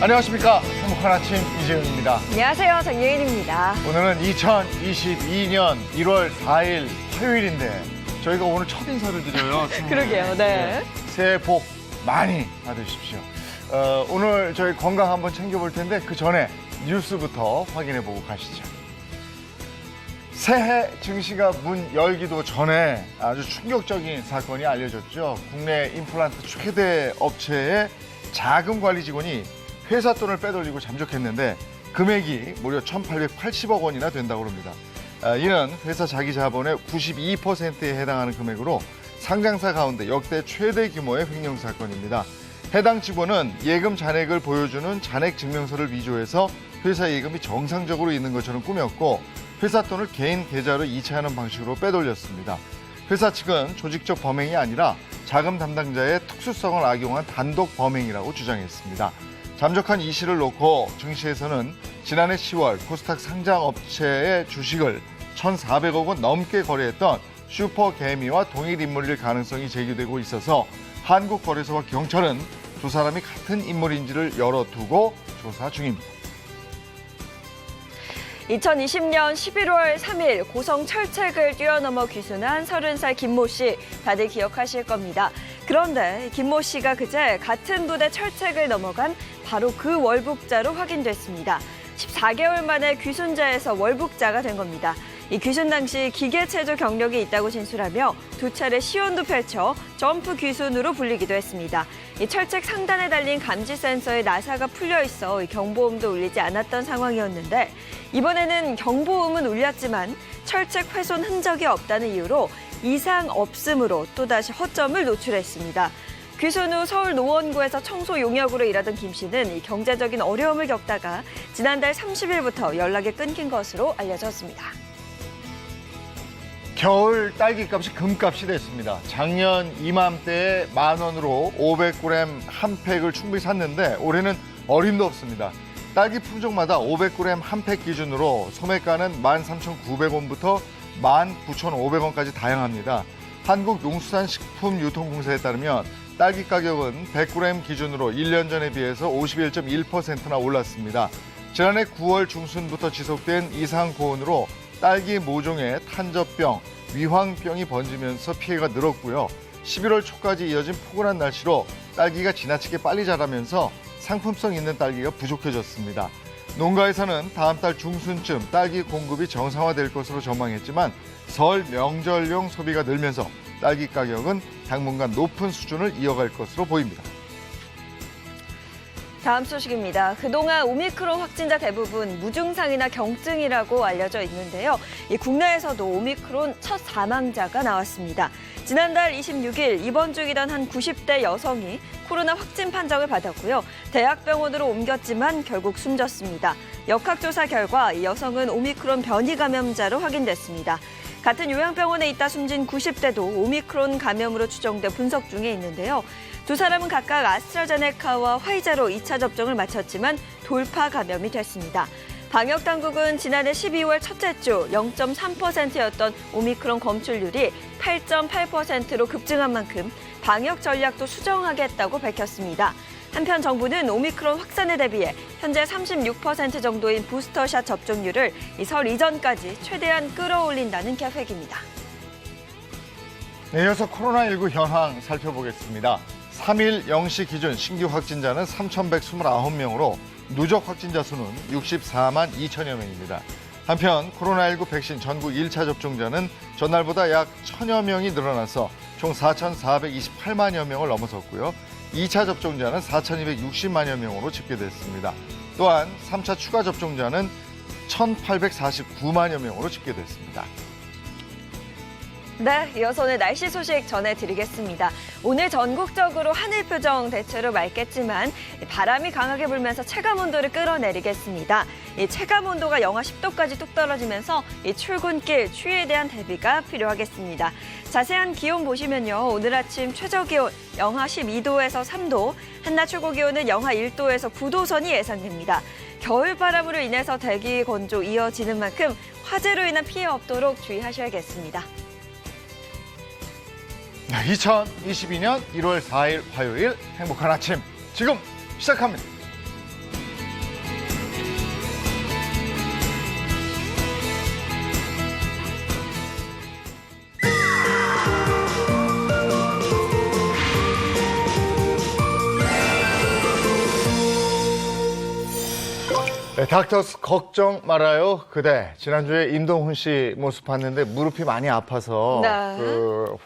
안녕하십니까. 행복한 아침 이재훈입니다. 안녕하세요. 정예인입니다. 오늘은 2022년 1월 4일 화요일인데 저희가 오늘 첫 인사를 드려요. 그러게요. 네. 새해 복 많이 받으십시오. 오늘 저희 건강 한번 챙겨볼 텐데 그 전에 뉴스부터 확인해보고 가시죠. 새해 증시가 문 열기도 전에 아주 충격적인 사건이 알려졌죠. 국내 임플란트 최대 업체의 자금 관리 직원이 회사 돈을 빼돌리고 잠적했는데 금액이 무려 1,880억 원이나 된다고 합니다. 이는 회사 자기 자본의 92%에 해당하는 금액으로 상장사 가운데 역대 최대 규모의 횡령 사건입니다. 해당 직원은 예금 잔액을 보여주는 잔액 증명서를 위조해서 회사 예금이 정상적으로 있는 것처럼 꾸몄고 회사 돈을 개인 계좌로 이체하는 방식으로 빼돌렸습니다. 회사 측은 조직적 범행이 아니라 자금 담당자의 특수성을 악용한 단독 범행이라고 주장했습니다. 잠적한 이 시를 놓고 증시에서는 지난해 10월 코스닥 상장업체의 주식을 1,400억 원 넘게 거래했던 슈퍼개미와 동일 인물일 가능성이 제기되고 있어서 한국거래소와 경찰은 두 사람이 같은 인물인지를 열어두고 조사 중입니다. 2020년 11월 3일 고성 철책을 뛰어넘어 귀순한 30살 김모 씨, 다들 기억하실 겁니다. 그런데 김모 씨가 그제 같은 부대 철책을 넘어간 바로 그 월북자로 확인됐습니다. 14개월 만에 귀순자에서 월북자가 된 겁니다. 이 귀순 당시 기계체조 경력이 있다고 진술하며 두 차례 시연도 펼쳐 점프 귀순으로 불리기도 했습니다. 이 철책 상단에 달린 감지 센서에 나사가 풀려 있어 경보음도 울리지 않았던 상황이었는데 이번에는 경보음은 울렸지만 철책 훼손 흔적이 없다는 이유로 이상 없음으로 또다시 허점을 노출했습니다. 귀순 후 서울 노원구에서 청소 용역으로 일하던 김 씨는 이 경제적인 어려움을 겪다가 지난달 30일부터 연락이 끊긴 것으로 알려졌습니다. 겨울 딸기값이 금값이 됐습니다. 작년 이맘때에 10,000원으로 500g 한 팩을 충분히 샀는데 올해는 어림도 없습니다. 딸기 품종마다 500g 한 팩 기준으로 소매가는 13,900원부터 19,500원까지 다양합니다. 한국농수산식품유통공사에 따르면 딸기 가격은 100g 기준으로 1년 전에 비해서 51.1%나 올랐습니다. 지난해 9월 중순부터 지속된 이상 고온으로 딸기 모종에 탄저병, 위황병이 번지면서 피해가 늘었고요. 11월 초까지 이어진 포근한 날씨로 딸기가 지나치게 빨리 자라면서 상품성 있는 딸기가 부족해졌습니다. 농가에서는 다음 달 중순쯤 딸기 공급이 정상화될 것으로 전망했지만 설 명절용 소비가 늘면서 딸기 가격은 당분간 높은 수준을 이어갈 것으로 보입니다. 다음 소식입니다. 그동안 오미크론 확진자 대부분 무증상이나 경증이라고 알려져 있는데요. 국내에서도 오미크론 첫 사망자가 나왔습니다. 지난달 26일 입원 중이던 한 90대 여성이 코로나 확진 판정을 받았고요. 대학병원으로 옮겼지만 결국 숨졌습니다. 역학조사 결과 이 여성은 오미크론 변이 감염자로 확인됐습니다. 같은 요양병원에 있다 숨진 90대도 오미크론 감염으로 추정돼 분석 중에 있는데요. 두 사람은 각각 아스트라제네카와 화이자로 2차 접종을 마쳤지만 돌파 감염이 됐습니다. 방역당국은 지난해 12월 첫째 주 0.3%였던 오미크론 검출률이 8.8%로 급증한 만큼 방역 전략도 수정하겠다고 밝혔습니다. 한편 정부는 오미크론 확산에 대비해 현재 36% 정도인 부스터샷 접종률을 설 이전까지 최대한 끌어올린다는 계획입니다. 네, 이어서 코로나19 현황 살펴보겠습니다. 3일 0시 기준 신규 확진자는 3,129명으로 누적 확진자 수는 64만 2천여 명입니다. 한편 코로나19 백신 전국 1차 접종자는 전날보다 약 1,000여 명이 늘어나서 총 4,428만여 명을 넘어섰고요. 2차 접종자는 4,260만여 명으로 집계됐습니다. 또한 3차 추가 접종자는 1,849만여 명으로 집계됐습니다. 네, 이어서 오늘 날씨 소식 전해드리겠습니다. 오늘 전국적으로 하늘 표정 대체로 맑겠지만 바람이 강하게 불면서 체감온도를 끌어내리겠습니다. 이 체감온도가 영하 10도까지 뚝 떨어지면서 이 출근길 추위에 대한 대비가 필요하겠습니다. 자세한 기온 보시면요. 오늘 아침 최저기온 영하 12도에서 3도, 한낮 최고기온은 영하 1도에서 9도 선이 예상됩니다. 겨울바람으로 인해서 대기 건조 이어지는 만큼 화재로 인한 피해 없도록 주의하셔야겠습니다. 2022년 1월 4일 화요일 행복한 아침 지금 시작합니다. 네, 닥터스 걱정 말아요 그대. 지난주에 임동훈 씨 모습 봤는데 무릎이 많이 아파서 네.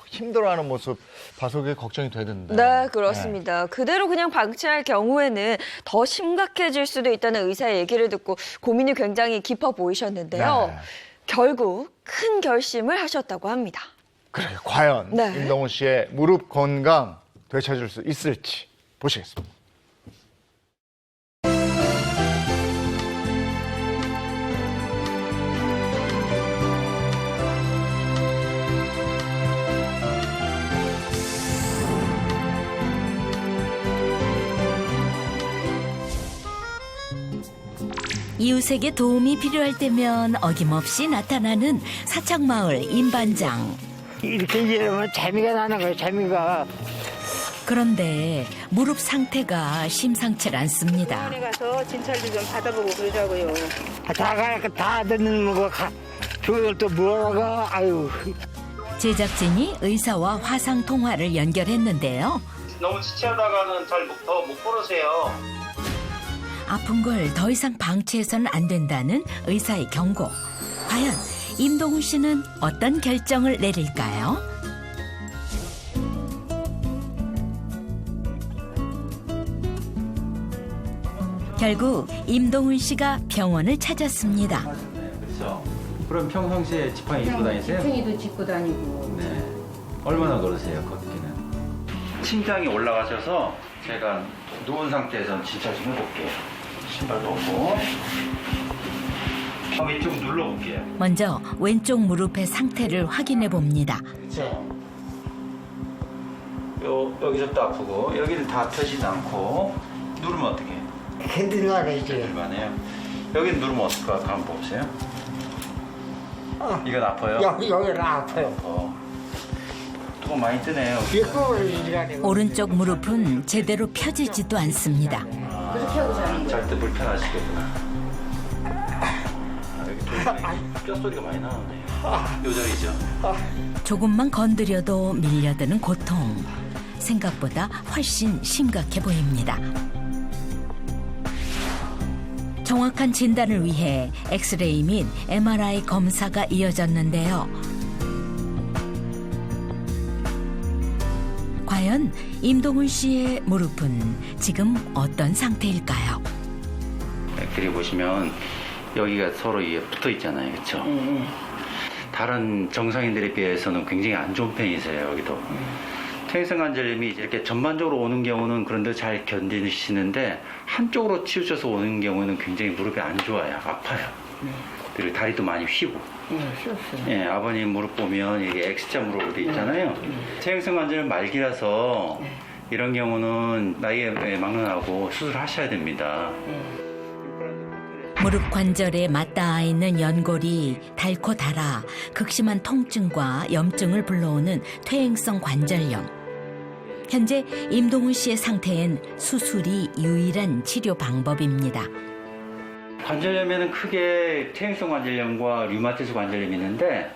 힘들어하는 모습 봐서 그게 걱정이 되던데. 네, 그렇습니다. 그대로 그냥 방치할 경우에는 더 심각해질 수도 있다는 의사의 얘기를 듣고 고민이 굉장히 깊어 보이셨는데요. 네. 결국 큰 결심을 하셨다고 합니다. 그래, 과연 네. 임동훈 씨의 무릎 건강 되찾을 수 있을지 보시겠습니다. 이웃에게 도움이 필요할 때면 어김없이 나타나는 사창마을 임반장. 이렇게 일하면 재미가 나는 거예요, 재미가. 그런데 무릎 상태가 심상치 않습니다. 병원에 가서 진찰도 좀 받아보고 그러자고요. 다 듣는 거, 그걸 또 뭐라고, 아유. 제작진이 의사와 화상 통화를 연결했는데요. 너무 지체하다가는 잘 더 못 걸으세요. 아픈 걸 더 이상 방치해서는 안 된다는 의사의 경고. 과연 임동훈 씨는 어떤 결정을 내릴까요? 결국 임동훈 씨가 병원을 찾았습니다. 그렇죠. 그럼 평상시에 지팡이 입고 다니세요? 지팡이도 짚고 다니고. 네. 얼마나 걸으세요, 걷기는? 심장이 올라가셔서 제가 누운 상태에서 진찰 좀 해볼게요. 신발 넣고 이쪽 눌러볼게요. 먼저 왼쪽 무릎의 상태를 확인해 봅니다. 그렇죠. 여기서도 아프고 여기는 다 펴지도 않고 누르면 어떻게 해요? 흔들만해지. 들만해요. 여기는 누르면 어떨 것 같아요? 한번 보세요. 이건 아파요? 여기는 아파요. 또 많이 뜨네요. 뒷꿈을 일하는 오른쪽 무릎은 제대로 펴지지도 않습니다. 그렇게 하고 자는 잘 때 불편하시겠구나. 여기 뼈 소리가 많이 나는데. 요 자리죠. 조금만 건드려도 밀려드는 고통. 생각보다 훨씬 심각해 보입니다. 정확한 진단을 위해 엑스레이 및 MRI 검사가 이어졌는데요. 과연 임동훈 씨의 무릎은 지금 어떤 상태일까요? 그리 보시면 여기가 서로 이게 붙어 있잖아요, 그렇죠? 다른 정상인들에 비해서는 굉장히 안 좋은 편이세요, 여기도. 퇴행성 관절염이 이렇게 전반적으로 오는 경우는 그런데 잘 견디시는데 한쪽으로 치우쳐서 오는 경우는 굉장히 무릎이 안 좋아요, 아파요. 그리고 다리도 많이 휘고. 예, 아버님 무릎 보면 이게 X자 무릎으로 돼 있잖아요. 퇴행성 관절염 말기라서 이런 경우는 나이에 막론하고 수술하셔야 됩니다. 무릎 관절에 맞닿아 있는 연골이 닳고 닳아 극심한 통증과 염증을 불러오는 퇴행성 관절염. 현재 임동훈 씨의 상태엔 수술이 유일한 치료 방법입니다. 관절염에는 크게 퇴행성 관절염과 류마티스 관절염이 있는데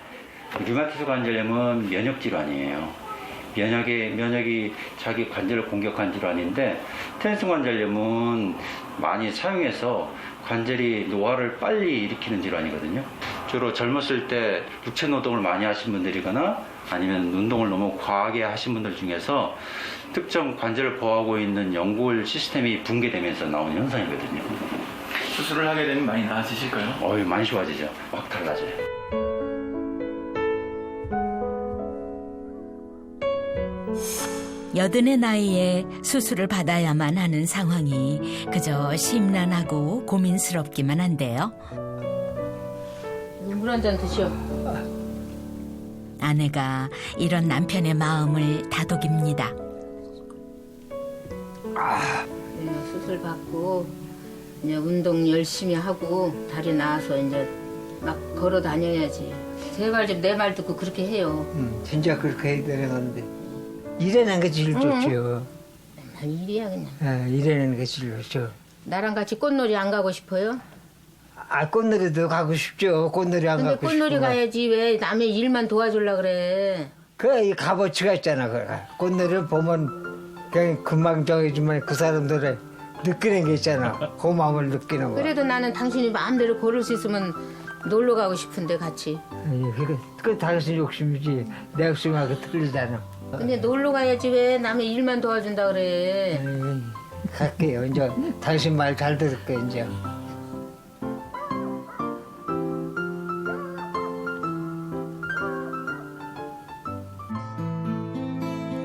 류마티스 관절염은 면역 질환이에요. 면역이 자기 관절을 공격한 질환인데 퇴행성 관절염은 많이 사용해서 관절이 노화를 빨리 일으키는 질환이거든요. 주로 젊었을 때 육체 노동을 많이 하신 분들이거나 아니면 운동을 너무 과하게 하신 분들 중에서 특정 관절을 보호하고 있는 연골 시스템이 붕괴되면서 나오는 현상이거든요. 수술을 하게 되면 많이 나아지실까요? 많이 좋아지죠. 확 달라져요. 여든의 나이에 수술을 받아야만 하는 상황이 그저 심란하고 고민스럽기만 한데요. 물 한 잔 드셔. 아내가 이런 남편의 마음을 다독입니다. 수술 받고 이제 운동 열심히 하고 다리 나와서 이제 막 걸어 다녀야지. 제발 좀 내 말 듣고 그렇게 해요. 진짜 그렇게 해야 되는 건데 일하는 게 제일 좋죠. 맨날 일이야 그냥. 일하는 게 제일 좋죠. 나랑 같이 꽃놀이 안 가고 싶어요? 꽃놀이도 가고 싶죠. 꽃놀이 안 근데 가고 싶고. 꽃놀이 가야지 왜 남의 일만 도와주려 그래. 그 값어치가 있잖아. 그 꽃놀이를 보면 그냥 금방 정해지만 그 사람들의 느끼는 게 있잖아. 고마움을 느끼는 거. 그래도 나는 당신이 마음대로 걸을 수 있으면 놀러 가고 싶은데 같이. 그 당신 욕심이지. 내 욕심하고 틀리잖아. 근데 놀러 가야지 왜 남의 일만 도와준다 그래. 갈게요. 이제 당신 말 잘 들을게 이제.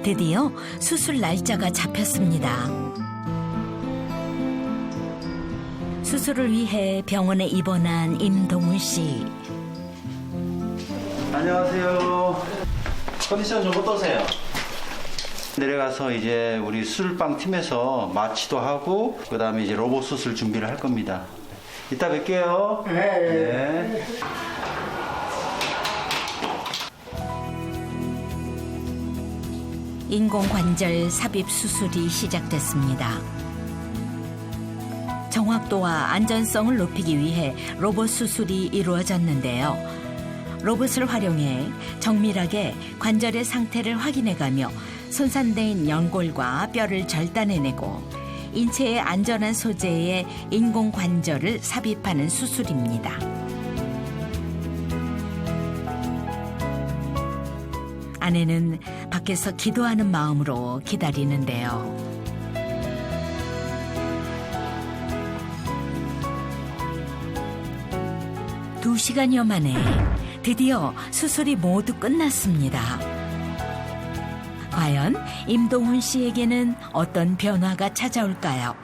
드디어 수술 날짜가 잡혔습니다. 수술을 위해 병원에 입원한 임동훈 씨. 안녕하세요. 컨디션 좀 어떠세요? 내려가서 이제 우리 수술방 팀에서 마취도 하고 그다음에 이제 로봇 수술 준비를 할 겁니다. 이따 뵐게요. 네. 인공관절 삽입 수술이 시작됐습니다. 정확도와 안전성을 높이기 위해 로봇 수술이 이루어졌는데요. 로봇을 활용해 정밀하게 관절의 상태를 확인해가며 손상된 연골과 뼈를 절단해내고 인체의 안전한 소재의 인공관절을 삽입하는 수술입니다. 아내는 밖에서 기도하는 마음으로 기다리는데요. 두 시간여 만에 드디어 수술이 모두 끝났습니다. 과연 임동훈 씨에게는 어떤 변화가 찾아올까요?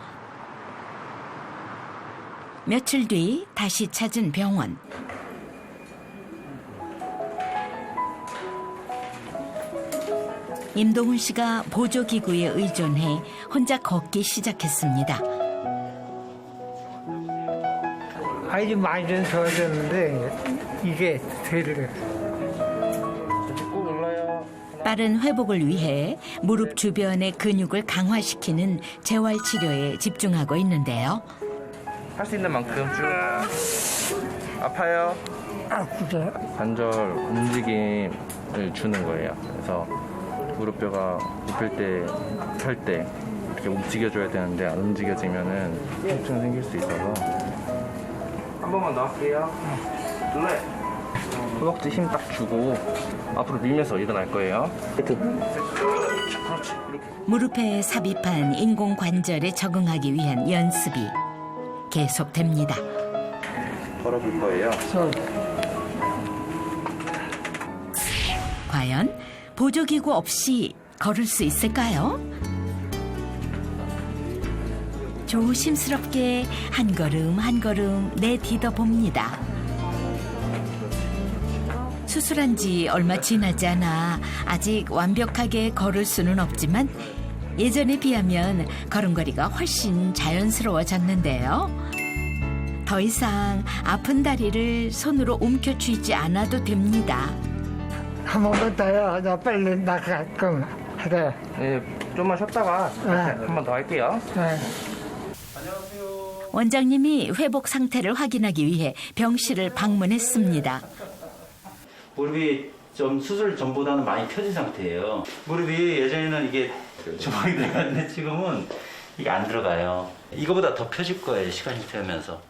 며칠 뒤 다시 찾은 병원. 임동훈 씨가 보조기구에 의존해 혼자 걷기 시작했습니다. 아주 많이 좀 좋아졌는데 이게 되려. 빠른 회복을 위해 무릎 주변의 근육을 강화시키는 재활치료에 집중하고 있는데요. 할 수 있는 만큼 쭉. 아파요? 아프죠? 관절 움직임을 주는 거예요. 그래서 무릎뼈가 굽힐 때, 펼 때 이렇게 움직여줘야 되는데 안 움직여지면은 통증 생길 수 있어서. 한 번만 더 할게요. 둘레. 허벅지 힘 딱 주고 앞으로 밀면서 일어날 거예요. 그렇지. 이렇게. 무릎에 삽입한 인공관절에 적응하기 위한 연습이 계속됩니다. 걸어볼 거예요. 과연 보조기구 없이 걸을 수 있을까요? 조심스럽게 한 걸음 한 걸음 내디뎌 봅니다. 수술한 지 얼마 지나지 않아 아직 완벽하게 걸을 수는 없지만 예전에 비하면 걸음걸이가 훨씬 자연스러워졌는데요. 더 이상 아픈 다리를 손으로 움켜쥐지 않아도 됩니다. 한 번만 더요. 나 빨리 나갈 거면 하다. 네, 좀만 쉬었다가 한 번 더 할게요. 원장님이 회복 상태를 확인하기 위해 병실을 방문했습니다. 무릎이 좀 수술 전보다는 많이 펴진 상태예요. 무릎이 예전에는 이게 주먹이 들어갔는데 지금은 이게 안 들어가요. 이거보다 더 펴질 거예요. 시간이 지나면서.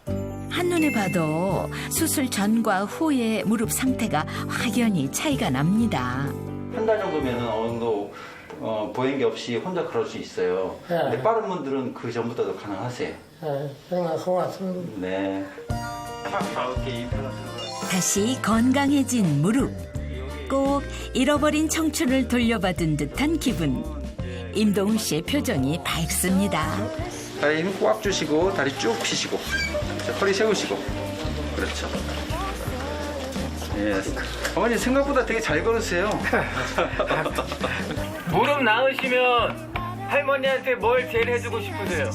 한눈에 봐도 수술 전과 후의 무릎 상태가 확연히 차이가 납니다. 한 달 정도면은 어느 정도 보행기 없이 혼자 걸을 수 있어요. 근데 빠른 분들은 그 전보다도 가능하세요. 고맙습니다. 네. 이렇게 다시 건강해진 무릎. 꼭 잃어버린 청춘을 돌려받은 듯한 기분. 임동훈 씨의 표정이 밝습니다. 다리 힘 꽉 주시고 다리 쭉 펴시고 자, 허리 세우시고 그렇죠. 예. 어머니 생각보다 되게 잘 걸으세요. 무릎 나으시면 할머니한테 뭘 제일 해주고 싶으세요?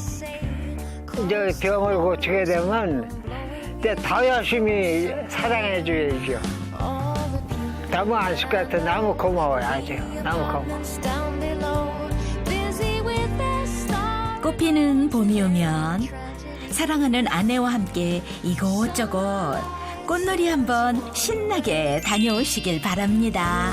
이제 병을 고치게 되면 이제 더 열심히 사랑해 줘야죠. 너무 안쓸 것 같아. 너무 고마워요. 아주 너무 고마워. 꽃피는 봄이 오면 사랑하는 아내와 함께 이곳저곳 꽃놀이 한번 신나게 다녀오시길 바랍니다.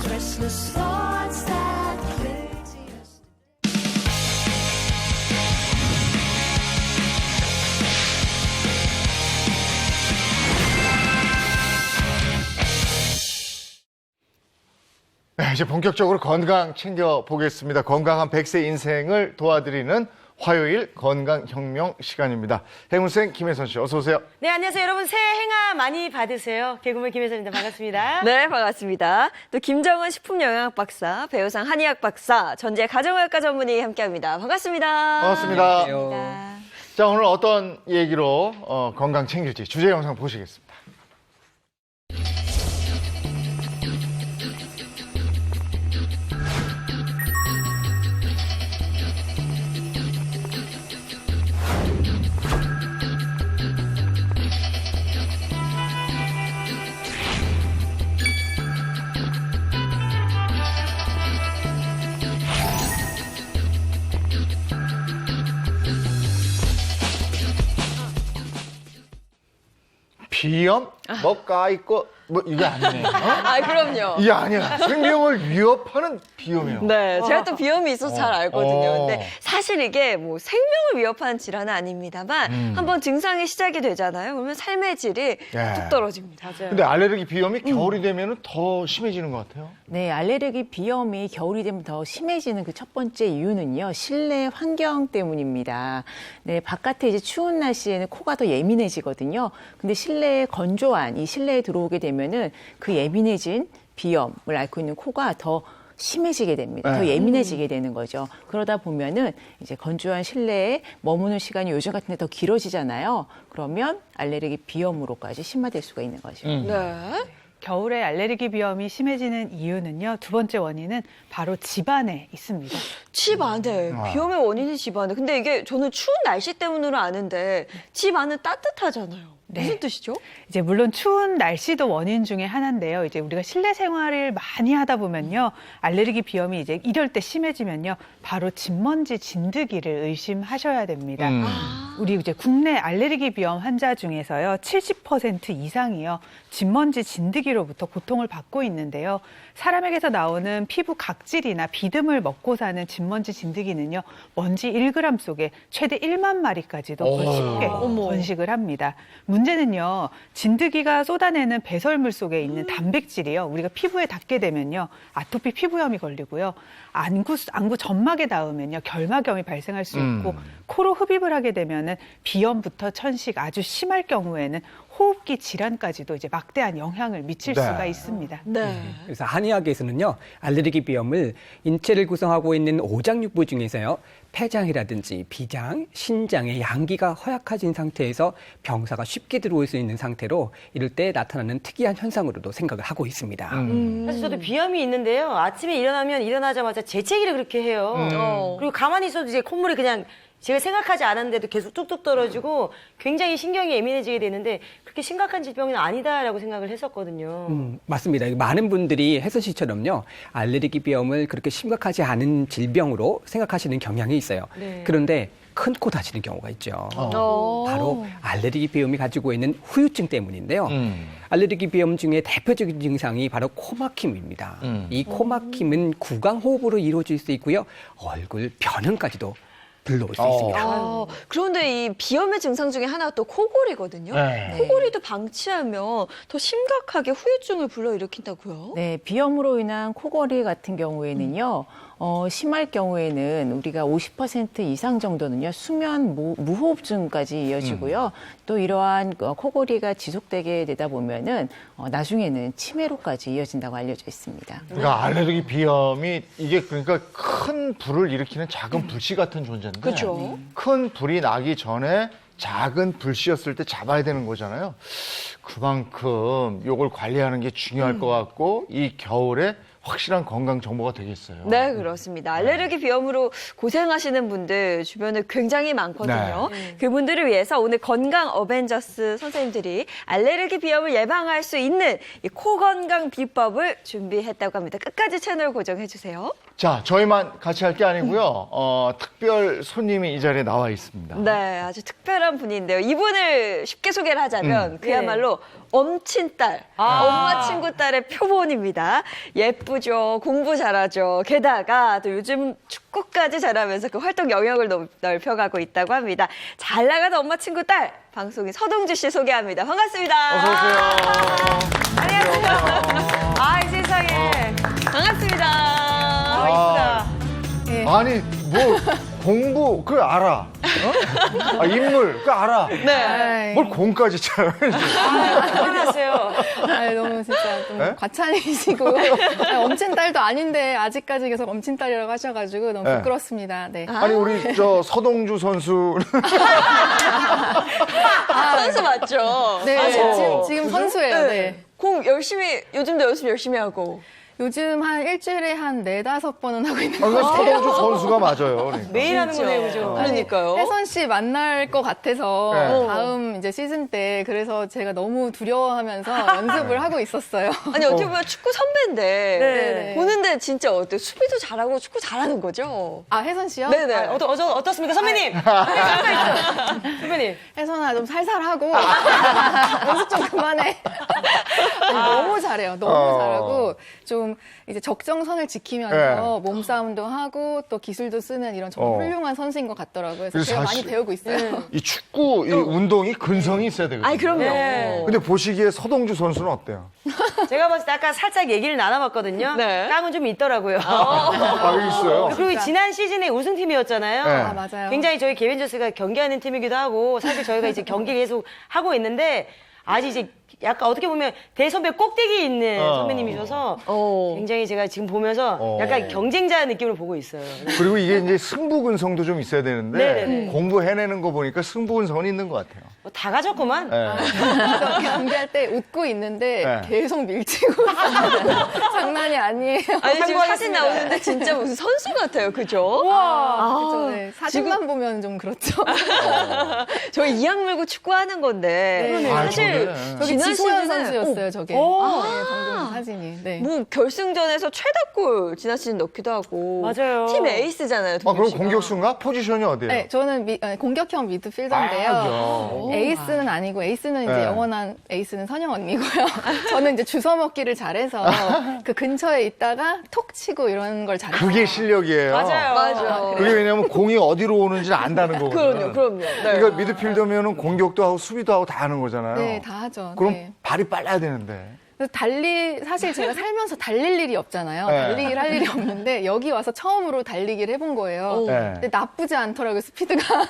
네, 이제 본격적으로 건강 챙겨보겠습니다. 건강한 100세 인생을 도와드리는 화요일 건강혁명 시간입니다. 행운생 김혜선 씨 어서 오세요. 네, 안녕하세요. 여러분 새해 행아 많이 받으세요. 개그맨 김혜선입니다. 반갑습니다. 네, 반갑습니다. 또 김정은 식품영양학 박사, 배우상 한의학 박사, 전재 가정의학과 전문의 함께합니다. 반갑습니다. 반갑습니다. 반갑습니다. 자, 오늘 어떤 얘기로 건강 챙길지 주제 영상 보시겠습니다. 비염, 뭐 까있고 뭐 이게 아니네요. 아, 그럼요. 이게 아니야. 생명을 위협하는 비염이에요. 네, 제가 또 비염이 있어서 잘 알거든요. 어. 근데 사실 이게 뭐 생명을 위협하는 질환은 아닙니다만 한번 증상이 시작이 되잖아요. 그러면 삶의 질이 뚝 떨어집니다. 맞아요. 근데 알레르기 비염이 겨울이 되면 더 심해지는 것 같아요. 네, 알레르기 비염이 겨울이 되면 더 심해지는 그 첫 번째 이유는요, 실내 환경 때문입니다. 네, 바깥에 이제 추운 날씨에는 코가 더 예민해지거든요. 근데 실내에 건조한 이 실내에 들어오게 되면은 그 예민해진 비염을 앓고 있는 코가 더 심해지게 됩니다. 더 예민해지게 되는 거죠. 그러다 보면은 이제 건조한 실내에 머무는 시간이 요즘 같은 데 더 길어지잖아요. 그러면 알레르기 비염으로까지 심화될 수가 있는 거죠. 네. 겨울에 알레르기 비염이 심해지는 이유는요. 두 번째 원인은 바로 집안에 있습니다. 집 안에 비염의 원인이 집 안에. 근데 이게 저는 추운 날씨 때문으로 아는데 집 안은 따뜻하잖아요. 무슨 뜻이죠? 이제 물론 추운 날씨도 원인 중에 하나인데요. 이제 우리가 실내 생활을 많이 하다 보면요. 알레르기 비염이 이제 이럴 때 심해지면요. 바로 진먼지 진드기를 의심하셔야 됩니다. 우리 이제 국내 알레르기 비염 환자 중에서요. 70% 이상이요. 진먼지 진드기로부터 고통을 받고 있는데요. 사람에게서 나오는 피부 각질이나 비듬을 먹고 사는 진먼지 진드기는요. 먼지 1g 속에 최대 1만 마리까지도 쉽게 번식을 합니다. 문제는요. 진드기가 쏟아내는 배설물 속에 있는 단백질이요. 우리가 피부에 닿게 되면요. 아토피 피부염이 걸리고요. 안구 점막에 닿으면요. 결막염이 발생할 수 있고 코로 흡입을 하게 되면은 비염부터 천식 아주 심할 경우에는 호흡기 질환까지도 이제 막대한 영향을 미칠 수가 있습니다. 네. 그래서 한의학에서는요, 알레르기 비염을 인체를 구성하고 있는 오장육부 중에서요, 폐장이라든지 비장, 신장의 양기가 허약해진 상태에서 병사가 쉽게 들어올 수 있는 상태로 이럴 때 나타나는 특이한 현상으로도 생각을 하고 있습니다. 사실 저도 비염이 있는데요. 아침에 일어나면 일어나자마자 재채기를 그렇게 해요. 그리고 가만히 있어도 이제 콧물이 그냥 제가 생각하지 않았는데도 계속 뚝뚝 떨어지고 굉장히 신경이 예민해지게 되는데 그렇게 심각한 질병은 아니다라고 생각을 했었거든요. 맞습니다. 많은 분들이 혜선 씨처럼요, 알레르기 비염을 그렇게 심각하지 않은 질병으로 생각하시는 경향이 있어요. 네. 그런데 큰 코 다치는 경우가 있죠. 바로 알레르기 비염이 가지고 있는 후유증 때문인데요. 알레르기 비염 중에 대표적인 증상이 바로 코막힘입니다. 이 코막힘은 구강호흡으로 이루어질 수 있고요. 얼굴 변형까지도 불러올 수 있습니다. 그런데 이 비염의 증상 중에 하나가 또 코골이거든요. 네. 코골이도 방치하면 더 심각하게 후유증을 불러일으킨다고요? 네, 비염으로 인한 코골이 같은 경우에는요, 심할 경우에는 우리가 50% 이상 정도는요, 수면 무호흡증까지 이어지고요. 또 이러한 코골이가 지속되게 되다 보면은 나중에는 치매로까지 이어진다고 알려져 있습니다. 그러니까 알레르기 비염이 이게 그러니까 큰 불을 일으키는 작은 불씨 같은 존재인데 그렇죠. 큰 불이 나기 전에 작은 불씨였을 때 잡아야 되는 거잖아요. 그만큼 요걸 관리하는 게 중요할 것 같고 이 겨울에 확실한 건강 정보가 되겠어요. 네, 그렇습니다. 알레르기 비염으로 고생하시는 분들 주변에 굉장히 많거든요. 그분들을 위해서 오늘 건강 어벤져스 선생님들이 알레르기 비염을 예방할 수 있는 이 코 건강 비법을 준비했다고 합니다. 끝까지 채널 고정해 주세요. 자, 저희만 같이 할 게 아니고요. 특별 손님이 이 자리에 나와 있습니다. 네, 아주 특별한 분인데요. 이분을 쉽게 소개를 하자면 그야말로 엄친딸, 엄마 친구 딸의 표본입니다. 예쁘죠, 공부 잘하죠. 게다가 또 요즘 축구까지 잘하면서 그 활동 영역을 넓혀가고 있다고 합니다. 잘 나가는 엄마 친구 딸, 방송인 서동주 씨 소개합니다. 반갑습니다. 어서 오세요. 안녕하세요. 아, 이 세상에. 반갑습니다. 이쁘다. 아니, 뭐 공부 그거 알아. 인물 그거 알아. 네. 뭘 공까지 잘. 화났어요. 너무 진짜 좀 네? 과찬이시고 엄친 딸도 아닌데 아직까지 계속 엄친 딸이라고 하셔가지고 너무 부끄럽습니다. 네. 아니 우리 저 서동주 선수. 선수 맞죠? 네, 지금 선수예요. 네. 공 요즘도 연습 열심히 하고. 요즘 한 일주일에 한 4-5번은 하고 있는 것 같아요. 서동주 선수가 맞아요. 그러니까. 매일 하는 거네요, 그죠? 그러니까요. 혜선 씨 만날 것 같아서 네. 다음 이제 시즌 때 그래서 제가 너무 두려워하면서 연습을 하고 있었어요. 아니 어떻게 보면 축구 선배인데 네. 보는데 진짜 어때요? 수비도 잘하고 축구 잘하는 거죠? 아, 혜선 씨요? 네네. 어떻습니까, 선배님? 선배님. 혜선아 좀 살살하고 연습 좀 그만해. 아니, 너무 잘해요. 너무 잘하고 좀 이제 적정선을 지키면서 몸싸움도 하고 또 기술도 쓰는 이런 정말 훌륭한 선수인 것 같더라고요. 그래서 제가 많이 배우고 있어요. 이 축구 이 운동이 근성이 있어야 되거든요. 아니 그럼요. 근데 보시기에 서동주 선수는 어때요? 제가 봤을 때 아까 살짝 얘기를 나눠봤거든요. 네. 깜은 좀 있더라고요. 여기 있어요. 그리고 지난 시즌에 우승팀이었잖아요. 네. 아, 맞아요. 굉장히 저희 개벤저스가 경기하는 팀이기도 하고 사실 저희가 이제 경기 계속 하고 있는데 아직 이제 약간 어떻게 보면 대선배 꼭대기에 있는 선배님이셔서 굉장히 제가 지금 보면서 약간 경쟁자 느낌으로 보고 있어요. 그리고 이게 이제 승부근성도 좀 있어야 되는데 네네네. 공부해내는 거 보니까 승부근성은 있는 것 같아요. 뭐 다 가졌구만. 그래서 경기할 때 웃고 있는데 네. 계속 밀치고 있어요. 장난이 아니에요. 아니 지금 사진 나오는데 진짜 무슨 선수 같아요, 그죠? 그렇죠. 네. 사진만 보면 좀 그렇죠. 저희 이악 물고 축구하는 건데 네. 사실 저기 지난 지소연 시즌에 선수였어요, 저게. 네, 방금 사진이. 네. 뭐 결승전에서 최다골 지난 시즌 넣기도 하고 맞아요. 팀 에이스잖아요. 그럼 동규 씨가. 공격수인가? 포지션이 어디예요? 네, 저는 공격형 미드필더인데요. 에이스는 아니고 에이스는 이제 영원한 에이스는 선영 언니고요. 저는 이제 주워 먹기를 잘해서 그 근처에 있다가 톡 치고 이런 걸 잘해요. 그게 실력이에요. 맞아요. 그게 왜냐면 공이 어디로 오는지 안다는 거거든요. 그럼요. 네. 그러니까 미드필더면은 공격도 하고 수비도 하고 다 하는 거잖아요. 네, 다 하죠. 그럼 네. 발이 빨라야 되는데. 그래서 사실 제가 살면서 달릴 일이 없잖아요. 네. 달리기를 할 일이 없는데 여기 와서 처음으로 달리기를 해본 거예요. 네. 근데 나쁘지 않더라고요, 스피드가.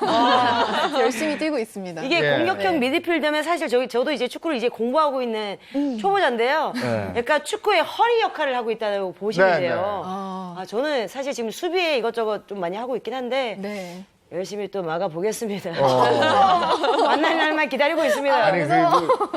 열심히 뛰고 있습니다. 이게 예. 공격형 미드필더면 사실 저도 이제 축구를 이제 공부하고 있는 초보자인데요. 네. 약간 축구의 허리 역할을 하고 있다고 보시면 네, 돼요. 네. 아, 저는 사실 지금 수비에 이것저것 좀 많이 하고 있긴 한데 네. 열심히 또 막아보겠습니다. 만날 날만 기다리고 있습니다. 아니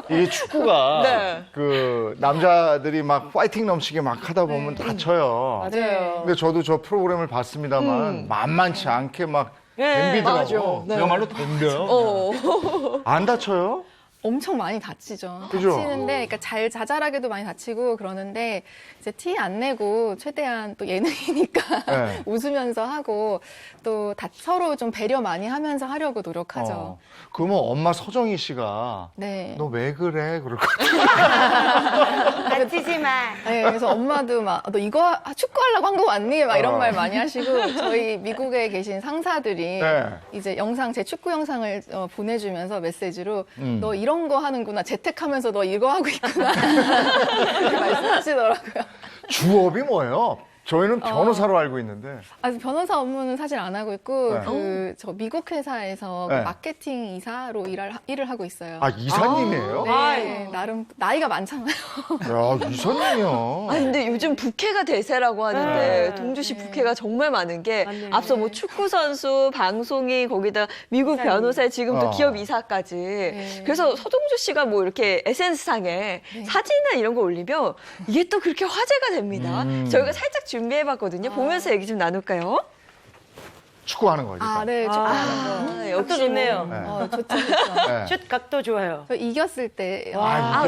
이게 축구가 네. 그 남자들이 막 파이팅 넘치게 막 하다 보면 다쳐요. 맞아요. 근데 저도 저 프로그램을 봤습니다만 만만치 않게 막 네, 덤비더라고. 맞아. 네. 그야말로 덤벼요. 안 다쳐요? 엄청 많이 다치죠. 그죠? 다치는데, 그러니까 자잘하게도 많이 다치고 그러는데, 이제 티 안 내고 최대한 또 예능이니까 네. 웃으면서 하고 또 서로 좀 배려 많이 하면서 하려고 노력하죠. 그러면 엄마 서정희 씨가 네. 너 왜 그래? 그럴 것 같아. 다치지 마. 네, 그래서 엄마도 막, 너 이거 축구하려고 한 거 맞니? 막 이런 말 많이 하시고, 저희 미국에 계신 상사들이 네. 이제 제 축구 영상을 보내주면서 메시지로, 너 이런 거 하는구나. 재택하면서 너 이거 하고 있구나. 그렇게 말씀하시더라고요. 주업이 뭐예요? 저희는 변호사로 알고 있는데. 아직 변호사 업무는 사실 안 하고 있고 네. 저 미국 회사에서 네. 마케팅 이사로 일을 하고 있어요. 아, 이사님이에요? 네, 나름 나이가 많잖아요. 야, 이사님이요. 아 근데 요즘 부캐가 대세라고 하는데 동주시 부캐가 정말 많은 게 앞서 뭐 축구 선수, 방송인, 거기다 미국 변호사, 지금 또 기업 이사까지. 그래서 서동주 씨가 뭐 이렇게 SNS상에 사진이나 이런 거 올리면 이게 또 그렇게 화제가 됩니다. 저희가 살짝 준비해봤거든요. 보면서 얘기 좀 나눌까요? 축구하는 거죠. 아, 네, 축구하는 거. 각도 좋네요. 네. 좋죠, 좋죠. 네. 슛 각도 좋아요. 저 이겼을 때.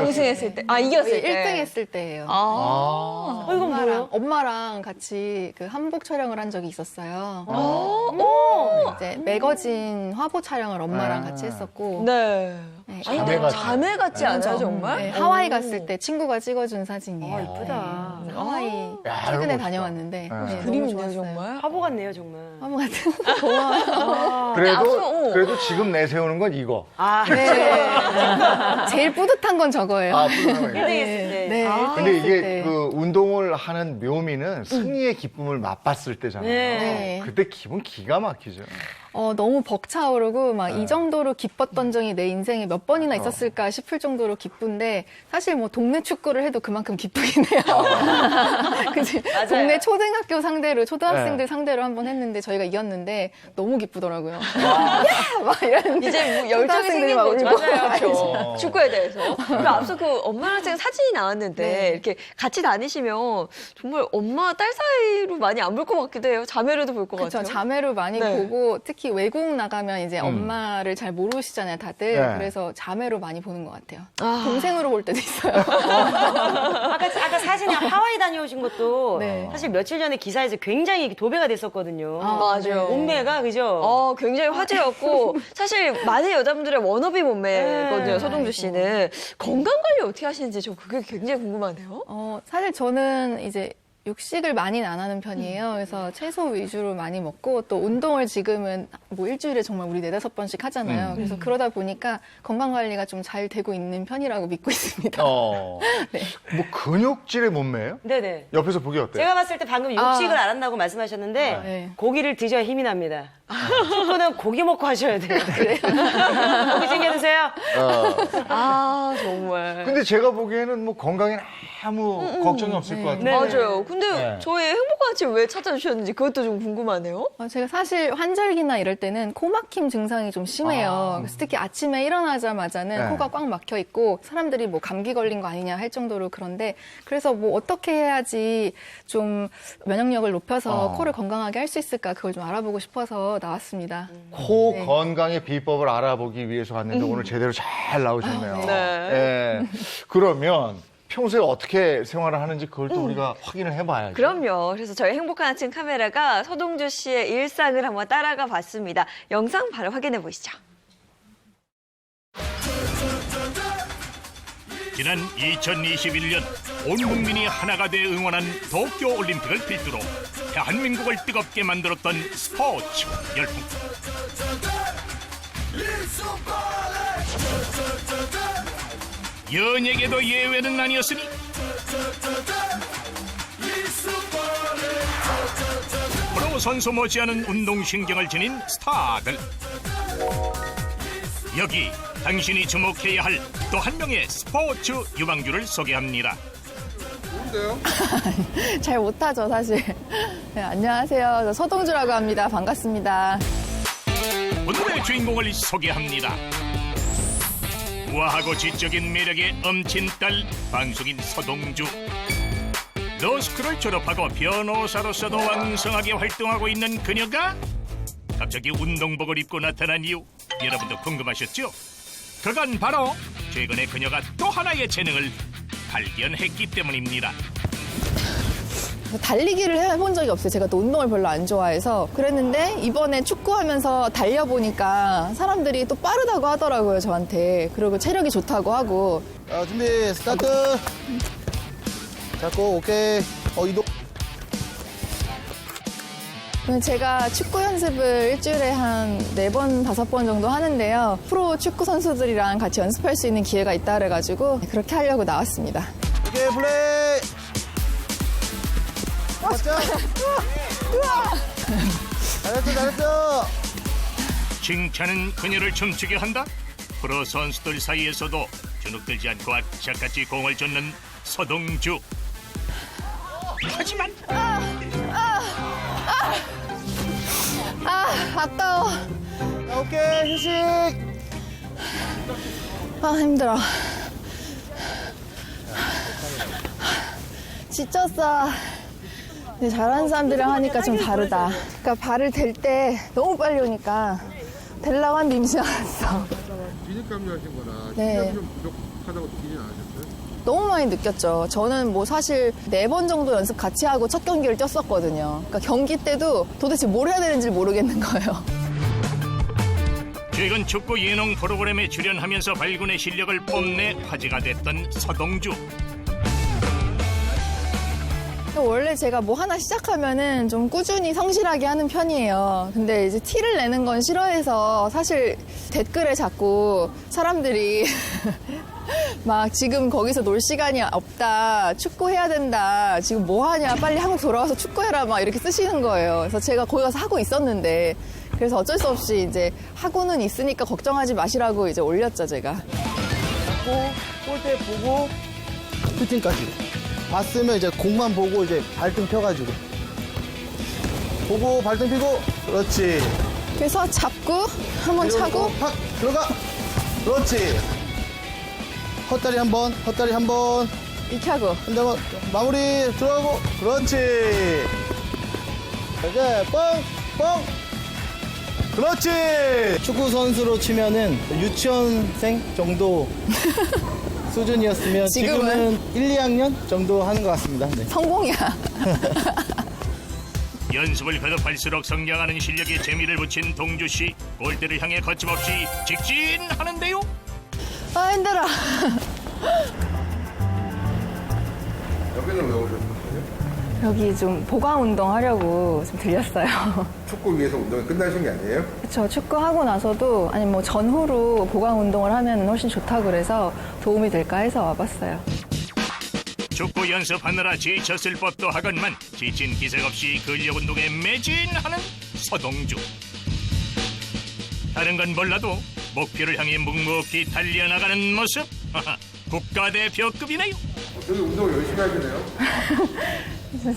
우승했을 때. 이겼을 때. 1등 했을 때예요. 이건 뭐예요? 엄마랑 같이 그 한복 촬영을 한 적이 있었어요. 이제 매거진 화보 촬영을 엄마랑 같이 했었고. 네. 자매 같지 않아요, 정말? 네, 하와이 갔을 때 친구가 찍어준 사진이에요. 예쁘다. 하와이 야, 최근에 이거 멋있다. 다녀왔는데. 네, 그림이 너무 있네요, 좋았어요. 정말. 화보 같네요, 정말. 화보 같은 거. 고마워요. 그래도 지금 내세우는 건 이거. 네. 제일 뿌듯한 건 저거예요. 뿌듯한 거예요. 네. 근데 이게 그 운동을 하는 묘미는 승리의 기쁨을 맛봤을 때잖아요. 네. 그때 기분 기가 막히죠. 너무 벅차오르고 막 이 정도로 기뻤던 적이 내 인생에 몇 번이나 있었을까 싶을 정도로 기쁜데 사실 뭐 동네 축구를 해도 그만큼 기쁘긴 해요. 그치? 동네 초등학교 상대로 초등학생들 상대로 한번 했는데 저희가 이겼는데 너무 기쁘더라고요. 야! 막 이런 이제 뭐 열정이 생긴 막 거죠. 울고. 맞아요. 축구에 대해서. 그리고 앞서 그 엄마랑 제가 사진이 나왔는데 이렇게 같이 다니시면 정말 엄마 딸 사이로 많이 안 볼 것 같기도 해요. 자매로도 볼 것 그렇죠. 같아요. 자매로 많이 네. 보고 특히 외국 나가면 이제 엄마를 잘 모르시잖아요, 다들. 네. 그래서 자매로 많이 보는 것 같아요. 동생으로 볼 때도 있어요. 아까 사진에 하와이 다녀오신 것도 네. 사실 며칠 전에 기사에서 굉장히 도배가 됐었거든요. 맞아요. 몸매가 그죠? 굉장히 화제였고 사실 많은 여자분들의 워너비 몸매거든요. 서동주 씨는 건강 관리 어떻게 하시는지 저 그게 굉장히 궁금하네요. 사실 저는 이제 육식을 많이는 안 하는 편이에요. 그래서 채소 위주로 많이 먹고 또 운동을 지금은 뭐 일주일에 정말 우리 4-5번씩 하잖아요. 그래서 그러다 보니까 건강 관리가 좀 잘 되고 있는 편이라고 믿고 있습니다. 네. 뭐 근육질의 몸매예요? 네네. 옆에서 보기 어때요? 제가 봤을 때 방금 육식을 안 한다고 말씀하셨는데 네. 고기를 드셔야 힘이 납니다. 축구는 고기 먹고 하셔야 돼요. 고기 챙겨 드세요. 정말. 근데 제가 보기에는 뭐 건강에는 아무 걱정이 없을 것 같아요. 맞아요. 근데 저희 행복한 아침 왜 찾아주셨는지 그것도 좀 궁금하네요. 제가 사실 환절기나 이럴 때는 코막힘 증상이 좀 심해요. 그래서 특히 아침에 일어나자마자는 코가 꽉 막혀 있고 사람들이 뭐 감기 걸린 거 아니냐 할 정도로 그런데 그래서 뭐 어떻게 해야지 좀 면역력을 높여서 코를 건강하게 할 수 있을까 그걸 좀 알아보고 싶어서 나왔습니다. 코 건강의 비법을 알아보기 위해서 왔는데 오늘 제대로 잘 나오셨네요. 네. 그러면 평소에 어떻게 생활을 하는지 그걸 또 우리가 확인을 해봐야죠. 그럼요. 그래서 저희 행복한 아침 카메라가 서동주 씨의 일상을 한번 따라가 봤습니다. 영상 바로 확인해 보시죠. 지난 2021년 온 국민이 하나가 돼 응원한 도쿄올림픽을 필두로 대한민국을 뜨겁게 만들었던 스포츠 열풍. 연예계도 예외는 아니었으니 프로 선수 못지않은 운동신경을 지닌 스타들. 여기 당신이 주목해야 할 또 한 명의 스포츠 유망주를 소개합니다. 잘 못하죠, 사실. 네, 안녕하세요. 저 서동주라고 합니다. 반갑습니다. 오늘의 주인공을 소개합니다. 우아하고 지적인 매력의 엄친딸 방송인 서동주. 로스쿨을 졸업하고 변호사로서도 왕성하게 활동하고 있는 그녀가 갑자기 운동복을 입고 나타난 이유 여러분도 궁금하셨죠? 그건 바로 최근에 그녀가 또 하나의 재능을 발견했기 때문입니다. 달리기를 해본 적이 없어요. 제가 또 운동을 별로 안 좋아해서. 그랬는데 이번에 축구하면서 달려보니까 사람들이 또 빠르다고 하더라고요, 저한테. 그리고 체력이 좋다고 하고. 준비 스타트. 잡고 오케이. 이동. 제가 축구 연습을 일주일에 한 4번, 5번 정도 하는데요. 프로 축구 선수들이랑 같이 연습할 수 있는 기회가 있다 그래가지고 그렇게 하려고 나왔습니다. 오케이 플레이. 맞죠? 잘했어. 칭찬은 그녀를 춤추게 한다. 프로 선수들 사이에서도 주눅들지 않고 악착같이 공을 젓는 서동주. 하지만 아까워. 오케이, 휴식. 힘들어. 지쳤어. 근데 잘하는 사람들이랑 하니까 좀 다르다. 그러니까 발을 댈 때 너무 빨리 오니까 댈라고 한 임시 나왔어. 진입감이 하신 거나 네. 실력이 좀 부족하다고 느끼진 않으셨어요? 너무 많이 느꼈죠. 저는 뭐 사실 4번 정도 연습 같이 하고 첫 경기를 뛰었었거든요. 그러니까 경기 때도 도대체 뭘 해야 되는지 모르겠는 거예요. 최근 축구 예능 프로그램에 출연하면서 발군의 실력을 뽐내 화제가 됐던 서동주. 원래 제가 뭐 하나 시작하면은 좀 꾸준히 성실하게 하는 편이에요. 근데 이제 티를 내는 건 싫어해서 사실 댓글에 자꾸 사람들이 막 지금 거기서 놀 시간이 없다. 축구해야 된다. 지금 뭐 하냐. 빨리 한국 돌아와서 축구해라. 막 이렇게 쓰시는 거예요. 그래서 제가 거기 가서 하고 있었는데 그래서 어쩔 수 없이 이제 하고는 있으니까 걱정하지 마시라고 이제 올렸죠, 제가. 골대 보고 슈팅까지. 봤으면 이제 공만 보고 이제 발등 펴가지고. 보고 발등 펴고. 그렇지. 그래서 잡고 한번 차고 팍 들어가. 그렇지. 헛다리 한 번, 헛다리 한 번. 이렇게 하고. 한번 마무리 들어가고. 그렇지. 이제 뻥. 그렇지. 축구 선수로 치면은 유치원생 정도 수준이었으면 지금은 1, 2학년 정도 하는 것 같습니다. 네. 성공이야. 연습을 거듭할수록 성장하는 실력에 재미를 붙인 동주 씨. 골대를 향해 거침없이 직진하는데요. 힘들어. 여기는 왜 오셨어요? 여기 좀 보강 운동 하려고 좀 들렸어요. 축구 위해서 운동이 끝나신 게 아니에요? 그렇죠. 축구하고 나서도 아니 뭐 전후로 보강 운동을 하면 훨씬 좋다고 그래서 도움이 될까 해서 와봤어요. 축구 연습하느라 지쳤을 법도 하건만 지친 기색 없이 근력 운동에 매진하는 서동주. 다른 건 몰라도 목표를 향해 묵묵히 달려나가는 모습. 국가대표급이네요. 되게 운동을 열심히 하시네요.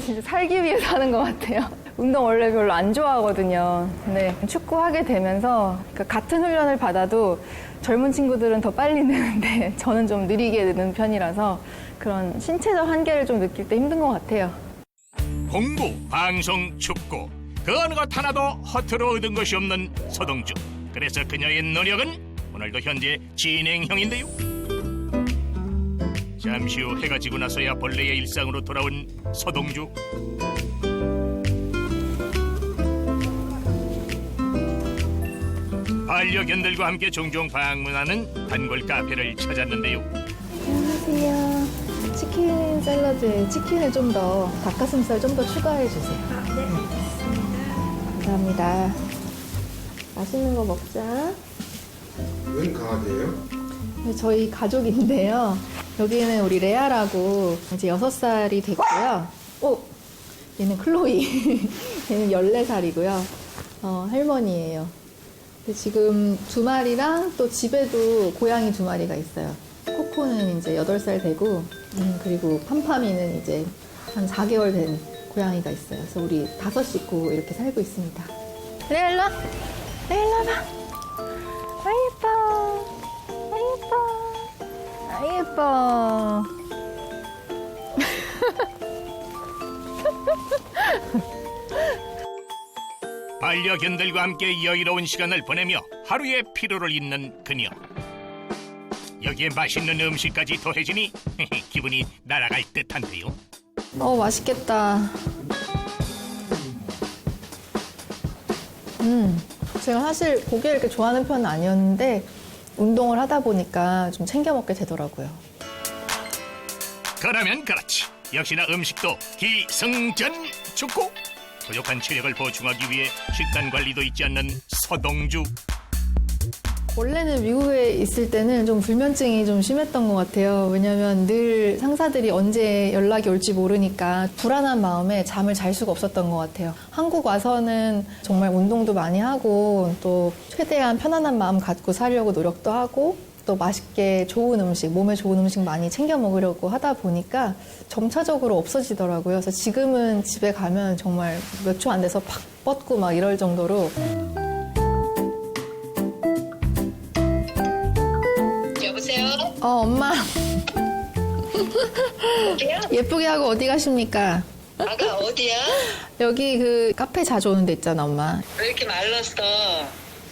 진짜 살기 위해서 하는 것 같아요. 운동 원래 별로 안 좋아하거든요. 근데 축구하게 되면서 그러니까 같은 훈련을 받아도 젊은 친구들은 더 빨리 느는데 저는 좀 느리게 느는 편이라서 그런 신체적 한계를 좀 느낄 때 힘든 것 같아요. 공부, 방송, 축구 그 어느 것 하나도 허투루 얻은 것이 없는 서동주. 그래서 그녀의 노력은 오늘도 현재 진행형인데요. 잠시 후 해가 지고 나서야 본래의 일상으로 돌아온 서동주. 반려견들과 함께 종종 방문하는 단골 카페를 찾았는데요. 안녕하세요. 치킨 샐러드에 치킨을 좀 더, 닭가슴살 좀 더 추가해 주세요. 네, 알겠습니다. 감사합니다. 맛있는 거 먹자. 웬 강아지예요? 네, 저희 가족인데요. 여기는 우리 레아라고 이제 6살이 됐고요. 얘는 클로이. 얘는 14살이고요. 할머니예요. 근데 지금 2마리랑 또 집에도 고양이 2마리가 있어요. 코코는 이제 8살 되고, 그리고 팜팜이는 이제 한 4개월 된 고양이가 있어요. 그래서 우리 5 식구 이렇게 살고 있습니다. 레아 일로 와. 레아 일로 와봐. 아 예뻐. 아 예뻐. 아 예뻐. 반려견들과 함께 여유로운 시간을 보내며 하루의 피로를 잊는 그녀. 여기에 맛있는 음식까지 더해지니 기분이 날아갈 듯한데요. 맛있겠다. 제가 사실 고기를 이렇게 좋아하는 편은 아니었는데 운동을 하다 보니까 좀 챙겨 먹게 되더라고요. 그러면 그렇지. 역시나 음식도 기승전 축구. 부족한 체력을 보충하기 위해 식단 관리도 잊지 않는 서동주. 원래는 미국에 있을 때는 좀 불면증이 좀 심했던 것 같아요. 왜냐면 늘 상사들이 언제 연락이 올지 모르니까 불안한 마음에 잠을 잘 수가 없었던 것 같아요. 한국 와서는 정말 운동도 많이 하고 또 최대한 편안한 마음 갖고 살려고 노력도 하고 또 맛있게 좋은 음식, 몸에 좋은 음식 많이 챙겨 먹으려고 하다 보니까 점차적으로 없어지더라고요. 그래서 지금은 집에 가면 정말 몇 초 안 돼서 팍 뻗고 막 이럴 정도로. 여보세요? 엄마. 예쁘게 하고 어디 가십니까? 아가 어디야? 여기 그 카페 자주 오는 데 있잖아, 엄마. 왜 이렇게 말랐어?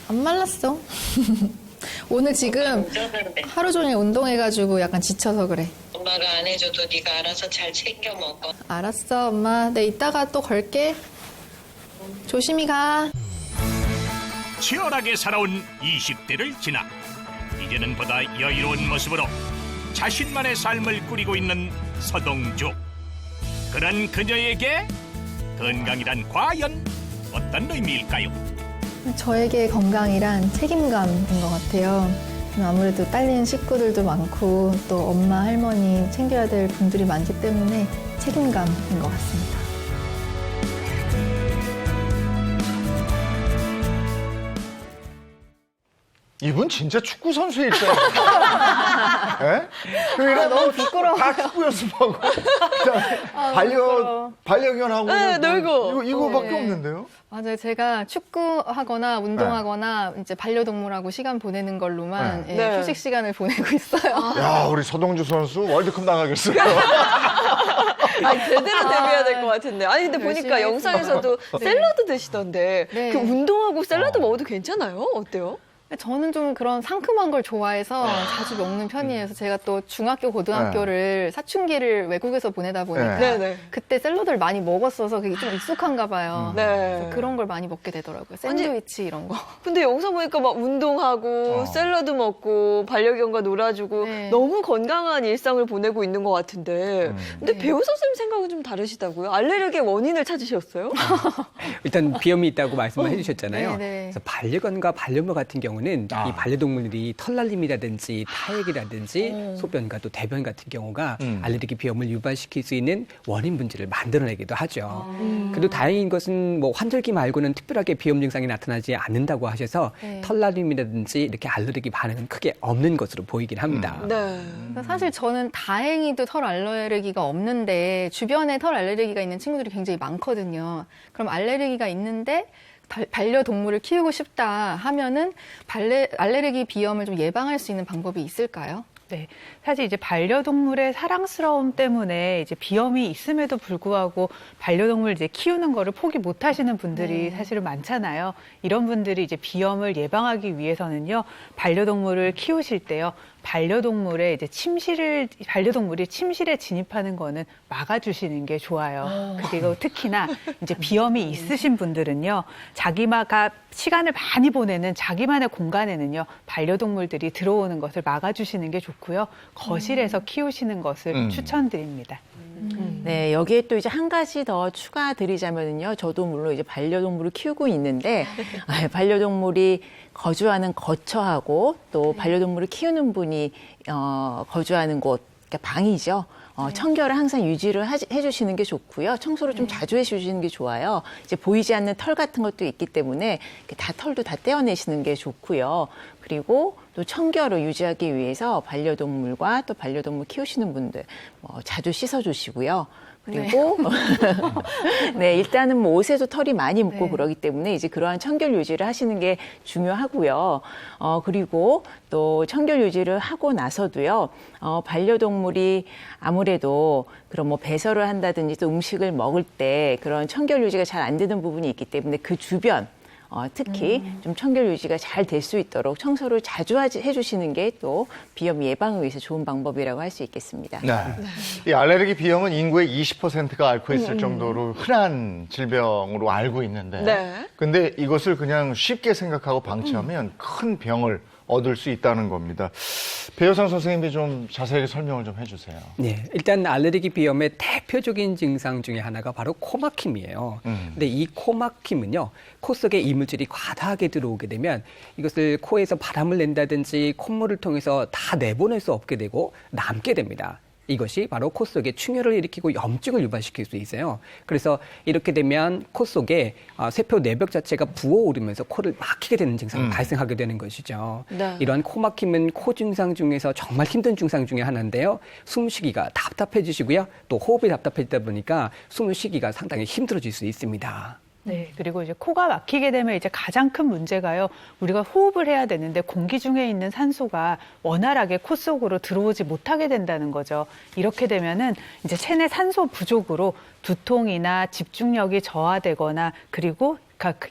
안 말랐어. 오늘 지금 하루 종일 운동해가지고 약간 지쳐서 그래. 엄마가 안 해줘도 네가 알아서 잘 챙겨 먹어. 알았어, 엄마. 내 이따가 또 걸게. 조심히 가. 치열하게 살아온 20대를 지나 이제는 보다 여유로운 모습으로 자신만의 삶을 꾸리고 있는 서동주. 그런 그녀에게 건강이란 과연 어떤 의미일까요? 저에게 건강이란 책임감인 것 같아요. 아무래도 딸린 식구들도 많고 또 엄마, 할머니 챙겨야 될 분들이 많기 때문에 책임감인 것 같습니다. 이분 진짜 축구 선수일 거예요. 예? 그러니까 너무 부끄러워요. 다 축구 연습하고 반려견하고 네, 놀고. 이거밖에 네. 없는데요. 맞아요. 제가 축구하거나 운동하거나 이제 반려동물하고 시간 보내는 걸로만 네. 예, 휴식 시간을 보내고 있어요. 야, 우리 서동주 선수 월드컵 나가겠어요. 제대로 데뷔해야 될 것 같은데. 아니 근데 보니까 열심히 영상에서도 네. 샐러드 드시던데 네. 그 운동하고 샐러드 먹어도 괜찮아요? 어때요? 저는 좀 그런 상큼한 걸 좋아해서 자주 먹는 편이에요. 그래서 제가 또 중학교, 고등학교를 사춘기를 외국에서 보내다 보니까 네. 그때 샐러드를 많이 먹었어서 그게 좀 익숙한가 봐요. 네. 그래서 그런 걸 많이 먹게 되더라고요. 샌드위치 이런 거. 근데 영상 보니까 막 운동하고 샐러드 먹고 반려견과 놀아주고 네. 너무 건강한 일상을 보내고 있는 것 같은데 근데 배우 선생님 생각은 좀 다르시다고요? 알레르기의 원인을 찾으셨어요? 일단 비염이 있다고 말씀을 해주셨잖아요. 네네. 그래서 반려견과 반려묘 같은 경우는 이 반려동물들이 털날림이라든지 타액이라든지 소변과 또 대변 같은 경우가 알레르기 비염을 유발시킬 수 있는 원인 분지를 만들어내기도 하죠. 그래도 다행인 것은 뭐 환절기 말고는 특별하게 비염 증상이 나타나지 않는다고 하셔서 네. 털날림이라든지 이렇게 알레르기 반응은 크게 없는 것으로 보이긴 합니다. 그러니까 사실 저는 다행히도 털 알레르기가 없는데 주변에 털 알레르기가 있는 친구들이 굉장히 많거든요. 그럼 알레르기가 있는데 반려동물을 키우고 싶다 하면은 알레르기 비염을 좀 예방할 수 있는 방법이 있을까요? 네, 사실 이제 반려동물의 사랑스러움 때문에 이제 비염이 있음에도 불구하고 반려동물 이제 키우는 거를 포기 못 하시는 분들이 사실은 많잖아요. 이런 분들이 이제 비염을 예방하기 위해서는요, 반려동물을 키우실 때요, 반려동물이 침실에 진입하는 거는 막아주시는 게 좋아요. 그리고 특히나 이제 비염이 있으신 분들은요, 자기가 시간을 많이 보내는 자기만의 공간에는요, 반려동물들이 들어오는 것을 막아주시는 게 좋고요. 거실에서 키우시는 것을 추천드립니다. 네, 여기에 또 이제 한 가지 더 추가드리자면요. 저도 물론 이제 반려동물을 키우고 있는데, 반려동물이 거주하는 거처하고 또 반려동물을 키우는 분이 거주하는 곳, 그러니까 방이죠. 청결을 항상 유지를 해주시는 게 좋고요. 청소를 좀 자주 해주시는 게 좋아요. 이제 보이지 않는 털 같은 것도 있기 때문에 털도 다 떼어내시는 게 좋고요. 그리고 또 청결을 유지하기 위해서 반려동물과 또 반려동물 키우시는 분들 자주 씻어주시고요. 그리고 네, 일단은 뭐 옷에도 털이 많이 묻고 그러기 때문에 이제 그러한 청결 유지를 하시는 게 중요하고요. 그리고 또 청결 유지를 하고 나서도요, 반려동물이 아무래도 그런 뭐 배설을 한다든지 또 음식을 먹을 때 그런 청결 유지가 잘 안 되는 부분이 있기 때문에 그 주변 특히 좀 청결 유지가 잘 될 수 있도록 청소를 자주 해주시는 게 또 비염 예방을 위해서 좋은 방법이라고 할 수 있겠습니다. 네. 이 알레르기 비염은 인구의 20%가 앓고 있을 정도로 흔한 질병으로 알고 있는데 근데 이것을 그냥 쉽게 생각하고 방치하면 큰 병을 얻을 수 있다는 겁니다. 배효상 선생님이 좀 자세하게 설명을 좀 해주세요. 네, 일단 알레르기 비염의 대표적인 증상 중에 하나가 바로 코막힘이에요. 근데 이 코막힘은요, 코 속에 이물질이 과다하게 들어오게 되면 이것을 코에서 바람을 낸다든지 콧물을 통해서 다 내보낼 수 없게 되고 남게 됩니다. 이것이 바로 코 속에 충혈을 일으키고 염증을 유발시킬 수 있어요. 그래서 이렇게 되면 코 속에 세포 내벽 자체가 부어오르면서 코를 막히게 되는 증상이 발생하게 되는 것이죠. 네. 이러한 코막힘은 코 증상 중에서 정말 힘든 증상 중에 하나인데요. 숨쉬기가 답답해지시고요. 또 호흡이 답답해지다 보니까 숨을 쉬기가 상당히 힘들어질 수 있습니다. 네, 그리고 이제 코가 막히게 되면 이제 가장 큰 문제가요. 우리가 호흡을 해야 되는데 공기 중에 있는 산소가 원활하게 코 속으로 들어오지 못하게 된다는 거죠. 이렇게 되면은 이제 체내 산소 부족으로 두통이나 집중력이 저하되거나 그리고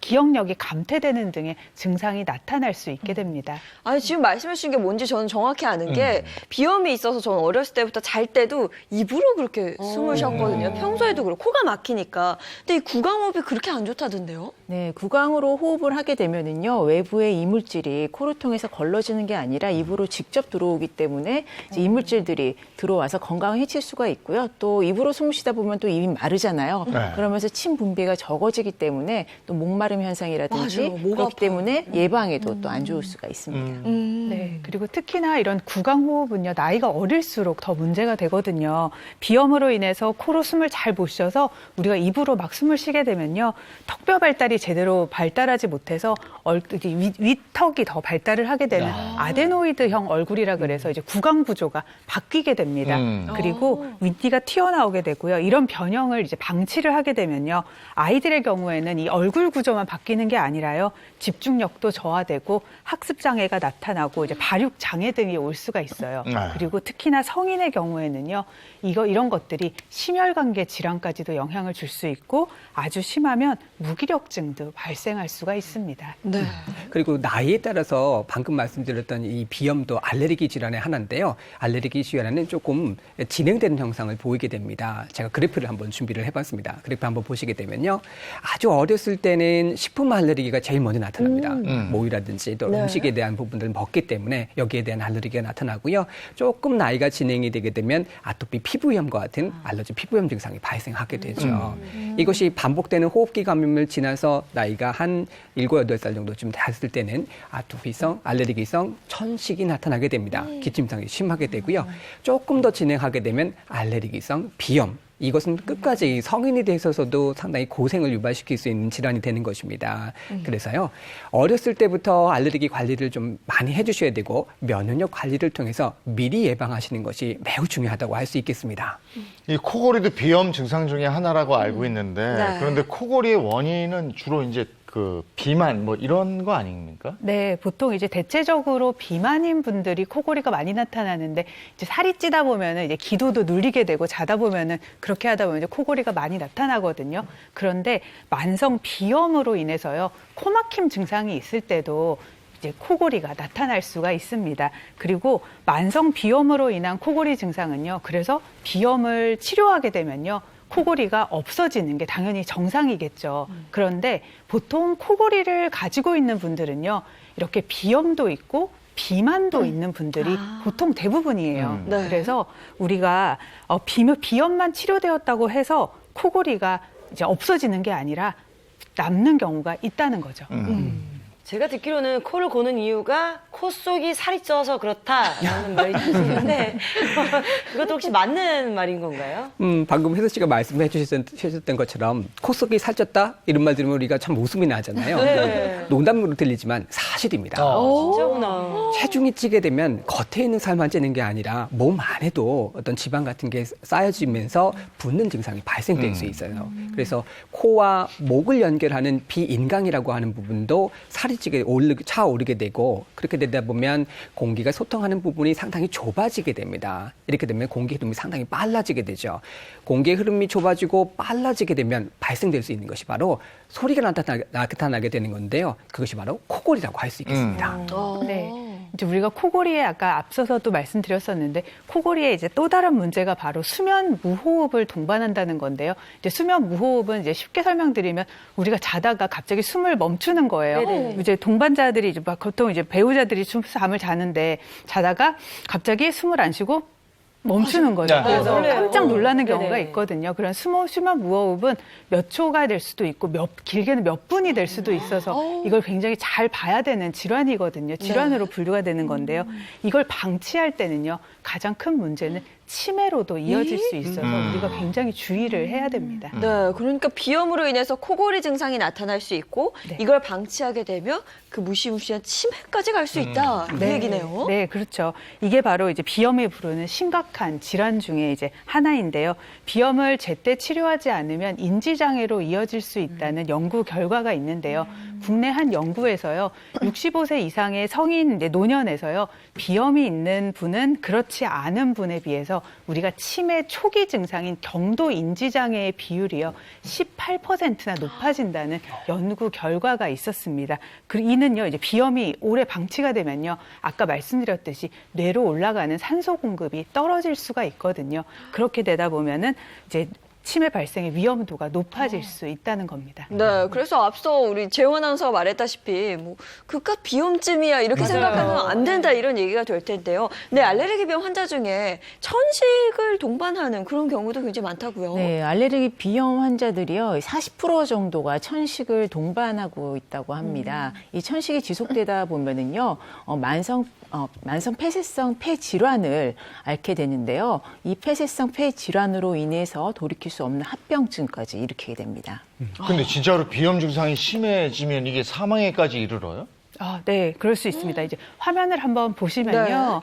기억력이 감퇴되는 등의 증상이 나타날 수 있게 됩니다. 아니, 지금 말씀해 주신 게 뭔지 저는 정확히 아는 게 비염이 있어서 저는 어렸을 때부터 잘 때도 입으로 그렇게 숨을 쉬었거든요. 평소에도 그렇고 코가 막히니까. 근데 이 구강호흡이 그렇게 안 좋다던데요? 네, 구강으로 호흡을 하게 되면은요, 외부의 이물질이 코를 통해서 걸러지는 게 아니라 입으로 직접 들어오기 때문에 이제 이물질들이 들어와서 건강을 해칠 수가 있고요. 또 입으로 숨을 쉬다 보면 또 입이 마르잖아요. 네. 그러면서 침 분비가 적어지기 때문에 또 목마름 현상이라든지 맞아요. 목 그렇기 아파요. 때문에 예방에도 또 안 좋을 수가 있습니다. 네, 그리고 특히나 이런 구강호흡은요, 나이가 어릴수록 더 문제가 되거든요. 비염으로 인해서 코로 숨을 잘 못 쉬어서 우리가 입으로 막 숨을 쉬게 되면요, 턱뼈 발달이 제대로 발달하지 못해서 윗턱이 더 발달을 하게 되는 아데노이드형 얼굴이라 그래서 이제 구강 구조가 바뀌게 됩니다. 그리고 윗니가 튀어나오게 되고요. 이런 변형을 이제 방치를 하게 되면요, 아이들의 경우에는 이 얼굴 구조만 바뀌는 게 아니라요, 집중력도 저하되고 학습 장애가 나타나고 이제 발육 장애 등이 올 수가 있어요. 그리고 특히나 성인의 경우에는요, 이런 것들이 심혈관계 질환까지도 영향을 줄 수 있고 아주 심하면 무기력증도 발생할 수가 있습니다. 네. 그리고 나이에 따라서 방금 말씀드렸던 이 비염도 알레르기 질환의 하나인데요. 알레르기 질환은 조금 진행되는 형상을 보이게 됩니다. 제가 그래프를 한번 준비를 해봤습니다. 그래프 한번 보시게 되면요, 아주 어렸을 때는 식품 알레르기가 제일 먼저 나타납니다. 모유라든지 또 음식에 대한 부분들을 먹기 때문에 여기에 대한 알레르기가 나타나고요. 조금 나이가 진행이 되게 되면 아토피 피부염과 같은 알러지 피부염 증상이 발생하게 되죠. 이것이 반복되는 호흡기 감염을 지나서 나이가 한 7, 8살 정도쯤 됐을 때는 아토피성, 알레르기성 천식이 나타나게 됩니다. 기침상이 심하게 되고요. 조금 더 진행하게 되면 알레르기성 비염, 이것은 끝까지 성인이 되어서도 상당히 고생을 유발시킬 수 있는 질환이 되는 것입니다. 그래서요, 어렸을 때부터 알레르기 관리를 좀 많이 해주셔야 되고 면역력 관리를 통해서 미리 예방하시는 것이 매우 중요하다고 할 수 있겠습니다. 이 코골이도 비염 증상 중에 하나라고 알고 있는데 네. 그런데 코골이의 원인은 주로 이제 그 비만 뭐 이런 거 아닙니까? 네, 보통 이제 대체적으로 비만인 분들이 코골이가 많이 나타나는데 이제 살이 찌다 보면은 이제 기도도 눌리게 되고 자다 보면은 그렇게 하다 보면 이제 코골이가 많이 나타나거든요. 그런데 만성 비염으로 인해서요, 코막힘 증상이 있을 때도 이제 코골이가 나타날 수가 있습니다. 그리고 만성 비염으로 인한 코골이 증상은요, 그래서 비염을 치료하게 되면요, 코골이가 없어지는 게 당연히 정상이겠죠. 그런데 보통 코골이를 가지고 있는 분들은요, 이렇게 비염도 있고 비만도 있는 분들이 보통 대부분이에요. 네. 그래서 우리가 비염만 치료되었다고 해서 코골이가 이제 없어지는 게 아니라 남는 경우가 있다는 거죠. 제가 듣기로는 코를 고는 이유가 코 속이 살이 쪄서 그렇다라는 말이 있는데 그것도 혹시 맞는 말인 건가요? 방금 혜서 씨가 말씀해 주셨던 것처럼 코 속이 살쪘다 이런 말 들으면 우리가 참 웃음이 나잖아요. 네. 농담으로 들리지만 사실입니다. 진짜구나. 체중이 찌게 되면 겉에 있는 살만 찌는 게 아니라 몸 안에도 어떤 지방 같은 게 쌓여지면서 붓는 증상이 발생될 수 있어요. 그래서 코와 목을 연결하는 비인강이라고 하는 부분도 살이 찌게 차오르게 되고, 그렇게 되다 보면 공기가 소통하는 부분이 상당히 좁아지게 됩니다. 이렇게 되면 공기 흐름이 상당히 빨라지게 되죠. 공기의 흐름이 좁아지고 빨라지게 되면 발생될 수 있는 것이 바로 소리가 나타나게 되는 건데요. 그것이 바로 코골이라고 할 수 있겠습니다. 네. 이제 우리가 코골이에 아까 앞서서도 말씀드렸었는데 코골이에 이제 또 다른 문제가 바로 수면 무호흡을 동반한다는 건데요. 이제 수면 무호흡은 이제 쉽게 설명드리면 우리가 자다가 갑자기 숨을 멈추는 거예요. 네네. 이제 동반자들이 이제 보통 이제 배우자들이 잠을 자는데 자다가 갑자기 숨을 안 쉬고 멈추는 거죠. 네. 그래서 놀래요. 깜짝 놀라는 경우가 네네. 있거든요. 그런 수면 무호흡은 몇 초가 될 수도 있고 길게는 몇 분이 될 수도 있어서 이걸 굉장히 잘 봐야 되는 질환이거든요. 질환으로 분류가 되는 건데요. 이걸 방치할 때는요. 가장 큰 문제는 치매로도 이어질 수 있어서 우리가 굉장히 주의를 해야 됩니다. 네, 그러니까 비염으로 인해서 코골이 증상이 나타날 수 있고 이걸 방치하게 되면 그 무시무시한 치매까지 갈 수 있다. 그 얘기네요. 네, 그렇죠. 이게 바로 이제 비염이 부르는 심각한 질환 중에 이제 하나인데요. 비염을 제때 치료하지 않으면 인지장애로 이어질 수 있다는 연구 결과가 있는데요. 국내 한 연구에서요, 65세 이상의 성인 노년에서요, 비염이 있는 분은 그렇지 않은 분에 비해서 우리가 치매 초기 증상인 경도 인지장애의 비율이요, 18%나 높아진다는 연구 결과가 있었습니다. 이는요, 이제 비염이 오래 방치가 되면요, 아까 말씀드렸듯이 뇌로 올라가는 산소 공급이 떨어질 수가 있거든요. 그렇게 되다 보면은 이제 치매 발생의 위험도가 높아질 수 있다는 겁니다. 네, 그래서 앞서 우리 재영 아나운서가 말했다시피 뭐 그깟 비염쯤이야 이렇게 생각하면 안 된다 이런 얘기가 될 텐데요. 네, 알레르기 비염 환자 중에 천식을 동반하는 그런 경우도 굉장히 많다고요. 네, 알레르기 비염 환자들이요, 40% 정도가 천식을 동반하고 있다고 합니다. 이 천식이 지속되다 보면은요, 만성 폐쇄성 폐 질환을 앓게 되는데요. 이 폐쇄성 폐 질환으로 인해서 돌이킬 수 없는 합병증까지 일으키게 됩니다. 근데 진짜로 비염 증상이 심해지면 이게 사망에까지 이르러요? 네, 그럴 수 있습니다. 이제 화면을 한번 보시면요.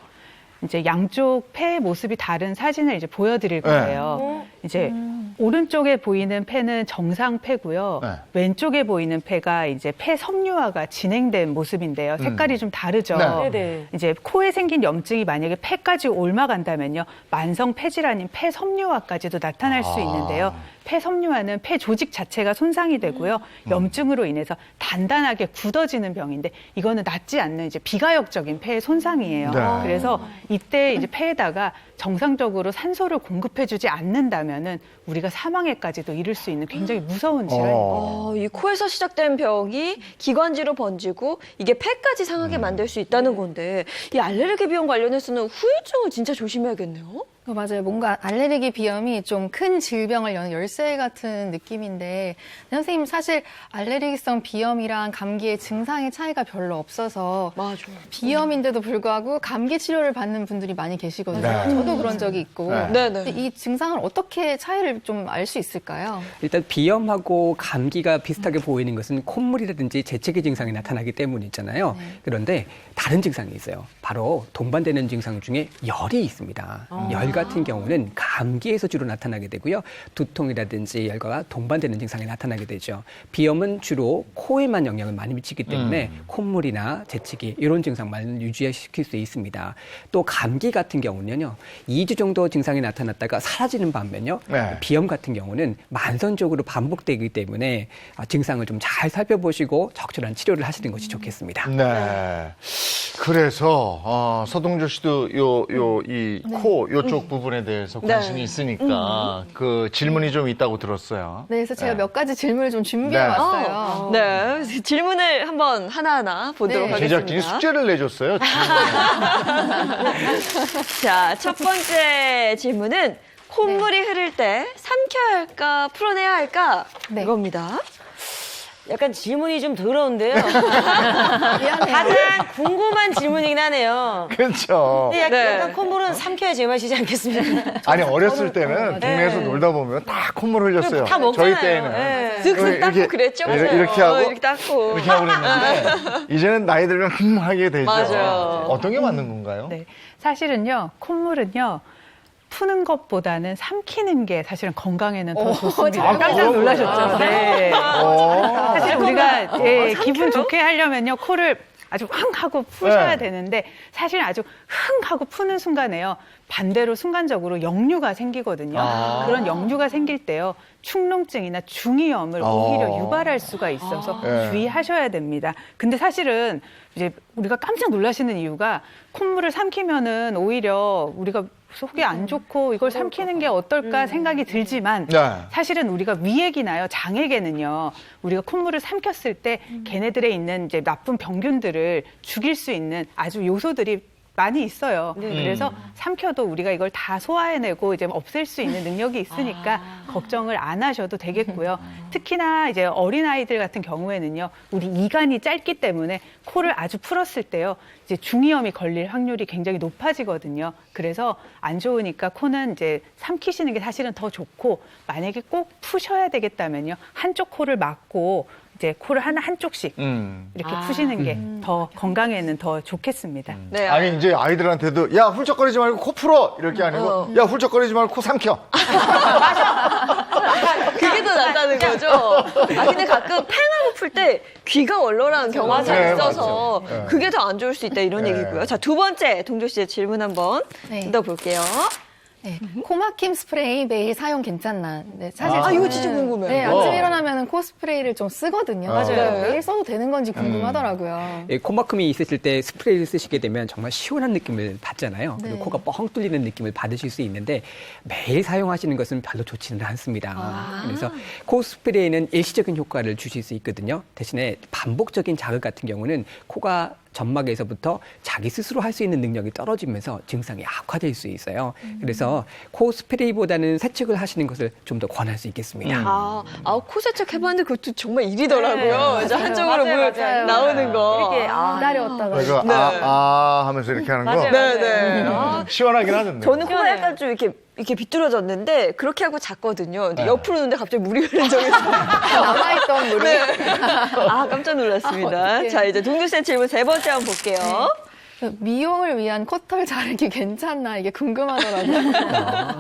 이제 양쪽 폐의 모습이 다른 사진을 이제 보여드릴 거예요. 이제 오른쪽에 보이는 폐는 정상 폐고요. 왼쪽에 보이는 폐가 이제 폐 섬유화가 진행된 모습인데요. 색깔이 좀 다르죠. 네네. 이제 코에 생긴 염증이 만약에 폐까지 옮아간다면요, 만성 폐질환인 폐 섬유화까지도 나타날 수 있는데요. 폐 섬유화는 폐 조직 자체가 손상이 되고요, 염증으로 인해서 단단하게 굳어지는 병인데 이거는 낫지 않는 이제 비가역적인 폐의 손상이에요. 그래서 이때 이제 폐에다가 정상적으로 산소를 공급해주지 않는다면은 우리가 사망에까지도 이를 수 있는 굉장히 무서운 질환입니다. 이 코에서 시작된 병이 기관지로 번지고 이게 폐까지 상하게 만들 수 있다는 건데 이 알레르기 비염 관련해서는 후유증을 진짜 조심해야겠네요. 맞아요. 뭔가 알레르기 비염이 좀 큰 질병을 여는 열쇠 같은 느낌인데, 선생님 사실 알레르기성 비염이랑 감기의 증상의 차이가 별로 없어서 비염인데도 불구하고 감기 치료를 받는 분들이 많이 계시거든요. 저도 그런 적이 있고. 이 증상을 어떻게 차이를 좀 알 수 있을까요? 일단 비염하고 감기가 비슷하게 보이는 것은 콧물이라든지 재채기 증상이 나타나기 때문이잖아요. 그런데 다른 증상이 있어요. 바로 동반되는 증상 중에 열이 있습니다. 열 같은 경우는 감기에서 주로 나타나게 되고요. 두통이라든지 열과 동반되는 증상이 나타나게 되죠. 비염은 주로 코에만 영향을 많이 미치기 때문에 콧물이나 재채기 이런 증상만 유지시킬 수 있습니다. 또 감기 같은 경우는요, 2주 정도 증상이 나타났다가 사라지는 반면요, 비염 같은 경우는 만성적으로 반복되기 때문에 증상을 좀 잘 살펴보시고 적절한 치료를 하시는 것이 좋겠습니다. 네. 그래서 서동조 씨도 이 코 요쪽 부분에 대해서 관심이 있으니까 그 질문이 좀 있다고 들었어요. 네, 그래서 제가 몇 가지 질문을 좀 준비해 왔어요. 네, 질문을 한번 하나하나 보도록 하겠습니다. 제작진이 숙제를 내줬어요. 자, 첫 번째 질문은 콧물이 흐를 때 삼켜야 할까 풀어내야 할까 이겁니다. 약간 질문이 좀 더러운데요. 가장 궁금한 질문이긴 하네요. 그렇죠. 약간 콧물은 삼켜야 제맛이지 않겠습니까? 아니, 어렸을 때는 동네에서 놀다 보면 다 콧물 흘렸어요. 다 먹잖아요. 저희 때에는. 쓱쓱 닦고 그랬죠? 이렇게 하고 이렇게 닦고. 이렇게 하고 그랬는데 이제는 나이 들면 하게 되죠. 맞아요. 어떤 게 맞는 건가요? 네, 사실은요, 콧물은요, 푸는 것보다는 삼키는 게 사실은 건강에는 더 좋습니다. 깜짝 놀라셨죠? 네. 사실 우리가 기분 좋게 하려면요, 코를 아주 흥 하고 푸셔야 되는데 사실 아주 흥 하고 푸는 순간에요, 반대로 순간적으로 역류가 생기거든요. 그런 역류가 생길 때요, 축농증이나 중이염을 오히려 유발할 수가 있어서 주의하셔야 됩니다. 근데 사실은 이제 우리가 깜짝 놀라시는 이유가 콧물을 삼키면은 오히려 우리가 속이 안 좋고 이걸 삼키는 게 어떨까 생각이 들지만 사실은 우리가 위액이나요 장액에는요 우리가 콧물을 삼켰을 때 걔네들에 있는 이제 나쁜 병균들을 죽일 수 있는 아주 요소들이 많이 있어요. 그래서 삼켜도 우리가 이걸 다 소화해내고 이제 없앨 수 있는 능력이 있으니까 걱정을 안 하셔도 되겠고요. 특히나 이제 어린아이들 같은 경우에는요, 우리 이간이 짧기 때문에 코를 아주 풀었을 때요, 이제 중이염이 걸릴 확률이 굉장히 높아지거든요. 그래서 안 좋으니까 코는 이제 삼키시는 게 사실은 더 좋고, 만약에 꼭 푸셔야 되겠다면요, 한쪽 코를 막고 이제 코를 한쪽씩 이렇게 푸시는 게 더 건강에는 더 좋겠습니다. 네. 아니 이제 아이들한테도 야 훌쩍거리지 말고 코 풀어 이렇게 아니고 야 훌쩍거리지 말고 코 삼켜. 그게 더 낫다는 거죠. 아 근데 가끔 팽하고 풀 때 귀가 얼얼한 경우가 있어서 그게 더 안 좋을 수 있다 이런 얘기고요. 자, 두 번째 동조 씨의 질문 한번 들어볼게요. 네, 코막힘 스프레이 매일 사용 괜찮나? 네, 사실 이거 진짜 궁금해요. 네, 아침에 일어나면 코 스프레이를 좀 쓰거든요. 맞아요. 매일 써도 되는 건지 궁금하더라고요. 코막힘이 있으실 때 스프레이를 쓰시게 되면 정말 시원한 느낌을 받잖아요. 그리고 코가 뻥 뚫리는 느낌을 받으실 수 있는데 매일 사용하시는 것은 별로 좋지는 않습니다. 그래서 코 스프레이는 일시적인 효과를 주실 수 있거든요. 대신에 반복적인 자극 같은 경우는 코가 점막에서부터 자기 스스로 할 수 있는 능력이 떨어지면서 증상이 악화될 수 있어요. 그래서 코 스프레이보다는 세척을 하시는 것을 좀 더 권할 수 있겠습니다. 코 세척 해봤는데 그것도 정말 일이더라고요. 이제 한쪽으로 물 나오는 거. 이렇게 기다렸다가. 이거 하면서 이렇게 하는 거. 네네. 시원하긴 하던데. 저는 코가 약간 좀 이렇게 비뚤어졌는데 그렇게 하고 잤거든요. 근데 옆으로 누는데 갑자기 물이 흐른 적이 있어요. 남아있던 물이. 깜짝 놀랐습니다. 자, 이제 동규 씨의 질문 세 번째 한번 볼게요. 미용을 위한 코털 자르기 괜찮나 이게 궁금하더라고요.